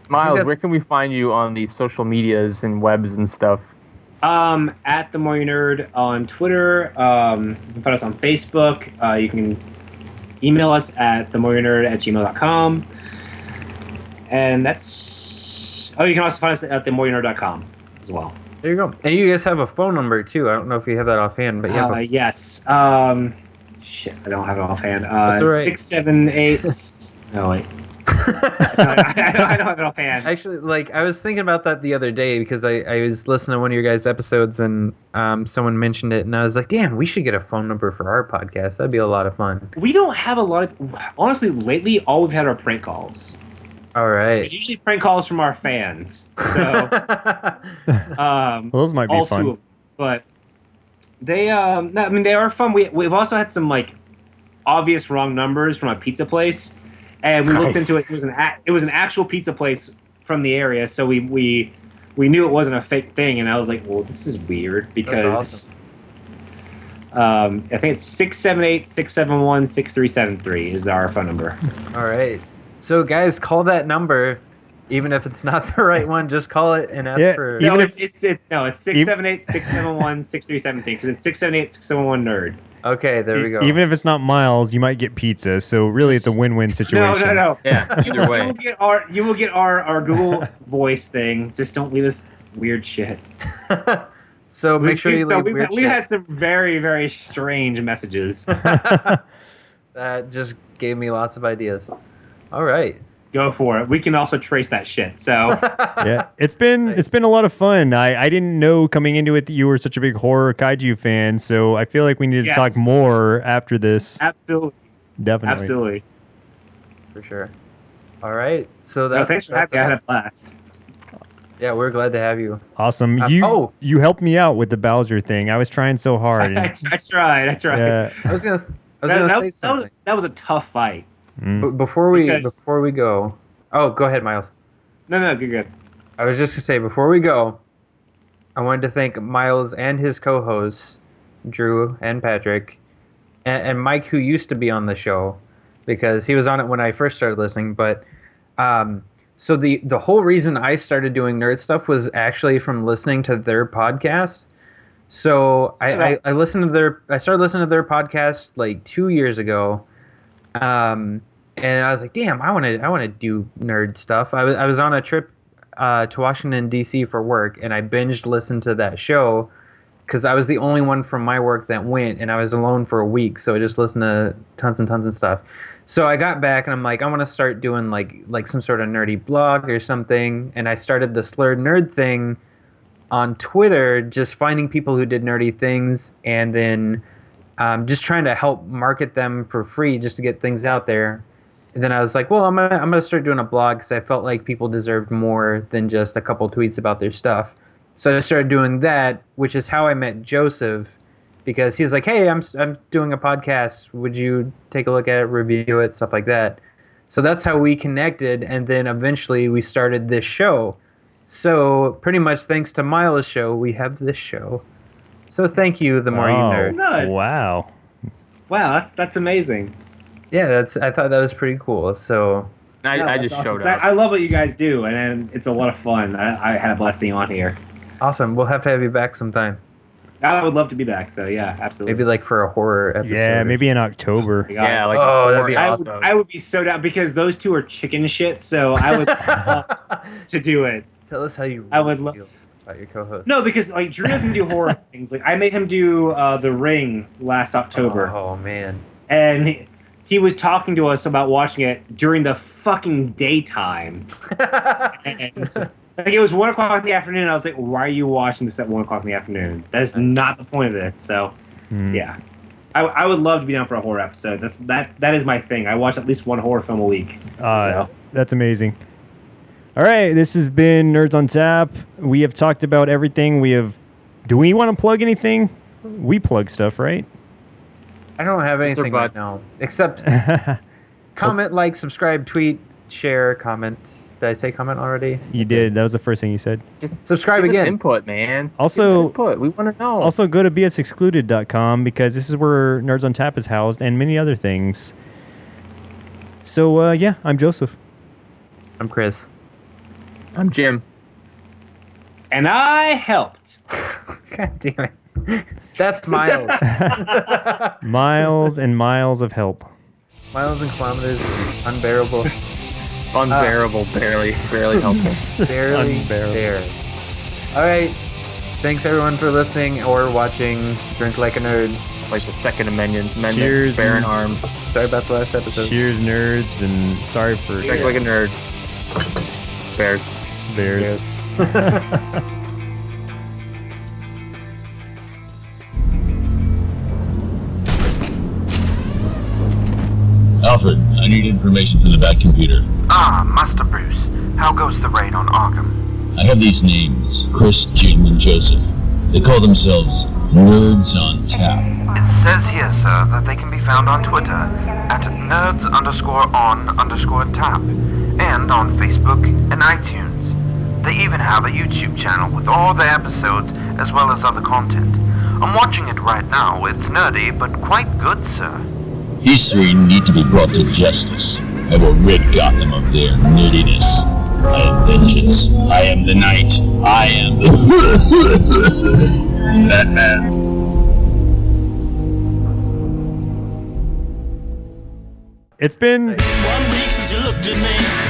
Myles, that's- where can we find you on the social medias and webs and stuff? At the More You Nerd on Twitter. You can find us on Facebook. You can email us at themoreyournerd@gmail.com. And that's... Oh, you can also find us at themoreyournerd.com as well. there you go. And you guys have a phone number too. I don't know if you have that offhand, but you have a Yes. Shit, I don't have it offhand. That's all right. 678... Oh, wait. I don't have it offhand. Actually, like I was thinking about that the other day because I was listening to one of your guys' episodes and someone mentioned it and I was like, damn, we should get a phone number for our podcast. That'd be a lot of fun. We don't have a lot of... Honestly, lately, all we've had are prank calls. All right. Usually prank calls from our fans. So, Those might be all fun. two of them. But they, I mean, they are fun. We've also had some, like, obvious wrong numbers from a pizza place. And we looked into it. It was an actual pizza place from the area. So we knew it wasn't a fake thing. And I was like, well, this is weird because I think it's 678-671-6373 is our phone number. All right. So guys, call that number. Even if it's not the right one, just call it and ask for. Even No, if- it's 678-671-6373 because it's 678-671-nerd. Okay, there we go. Even if it's not Myles, you might get pizza. So really, it's a win-win situation. No. Yeah, either way. You will get our Google Voice thing. Just don't leave us weird shit. So make sure you leave weird we've shit. had some very, very strange messages. That just gave me lots of ideas. All right. Go for it. We can also trace that shit. So Yeah, it's been a lot of fun. I didn't know coming into it that you were such a big horror kaiju fan. So I feel like we need to talk Yes. more after this. absolutely, Definitely. absolutely. For sure. All right. So No, that's thanks for having me. I had a blast. Yeah, we're glad to have you. Awesome. You helped me out with the Bowser thing. I was trying so hard. I tried. Yeah. I was gonna say That something. was a tough fight. But before we Because- go, oh, go ahead, Myles. No, you're good. I was just gonna say before we go, I wanted to thank Myles and his co-hosts, Drew and Patrick, and Mike, who used to be on the show, because he was on it when I first started listening. But so the whole reason I started doing nerd stuff was actually from listening to their podcast. So I listened to I started listening to their podcast like 2 years ago. And I was like, damn, I want to do nerd stuff. I was on a trip to Washington, D.C. for work, and I binged listened to that show because I was the only one from my work that went, and I was alone for a week, so I just listened to tons and tons of stuff. So I got back, and I'm like, I want to start doing like some sort of nerdy blog or something, and I started the Slurred Nerd thing on Twitter, just finding people who did nerdy things, and then just trying to help market them for free just to get things out there. And then I was like, well, I'm gonna start doing a blog because I felt like people deserved more than just a couple tweets about their stuff. So I started doing that, which is how I met Joseph, because he was like, hey, I'm doing a podcast. Would you take a look at it, review it, stuff like that. So that's how we connected, and then eventually we started this show. So pretty much thanks to Myles' show, we have this show. So thank you, The More You Nerd. Nuts. Wow. Wow, that's amazing. Yeah, I thought that was pretty cool. So I That's just awesome. showed 'Cause up. I love what you guys do, and it's a lot of fun. I had a blast being on here. awesome. We'll have to have you back sometime. I would love to be back. So yeah, absolutely. Maybe like for a horror episode. Yeah, maybe in October. Yeah, like Oh, that'd be I awesome. would, I would be so down because those two are chicken shit. So I would love to do it. Tell us how you. I would love. feel. about your co-host. No, because like Drew doesn't do horror things. Like I made him do The Ring last October. Oh man. And he was talking to us about watching it during the fucking daytime. And like it was 1 o'clock in the afternoon. And I was like, "Why are you watching this at 1 o'clock in the afternoon? That is not the point of it." So, yeah, I would love to be down for a horror episode. That is my thing. I watch at least one horror film a week. So. That's amazing. All right, this has been Nerds on Tap. We have talked about everything. Do we want to plug anything? We plug stuff, right? I don't have anything right now except comment, like, subscribe, tweet, share, comment. Did I say comment already? You did. That was the first thing you said. Just subscribe Give us again. input, man. Also, Give us input. We want to know. Also, go to bsexcluded.com because this is where Nerds on Tap is housed and many other things. So, yeah, I'm Joseph. I'm Chris. I'm Jim. And I helped. God damn it. That's Myles. Miles and miles of help. Miles and kilometers. Unbearable. Unbearable. Barely helpful. Barely Unbearable. there. All right. Thanks everyone for listening or watching Drink Like a Nerd. Like the Second Amendment. Cheers, Baron and- Arms. Sorry about the last episode. Cheers, nerds, and sorry for Drink like a nerd. Bears. bears. Alfred, I need information from the back computer. Master Bruce. How goes the raid on Arkham? I have these names, Chris, Jim, and Joseph. They call themselves Nerds on Tap. It says here, sir, that they can be found on Twitter at nerds_on_tap and on Facebook and iTunes. They even have a YouTube channel with all the episodes as well as other content. I'm watching it right now. It's nerdy, but quite good, sir. These three need to be brought to justice. I will rid Gotham of their nerdiness. I am vengeance. I am the night. I am the Batman. It's been One week since you looked at me.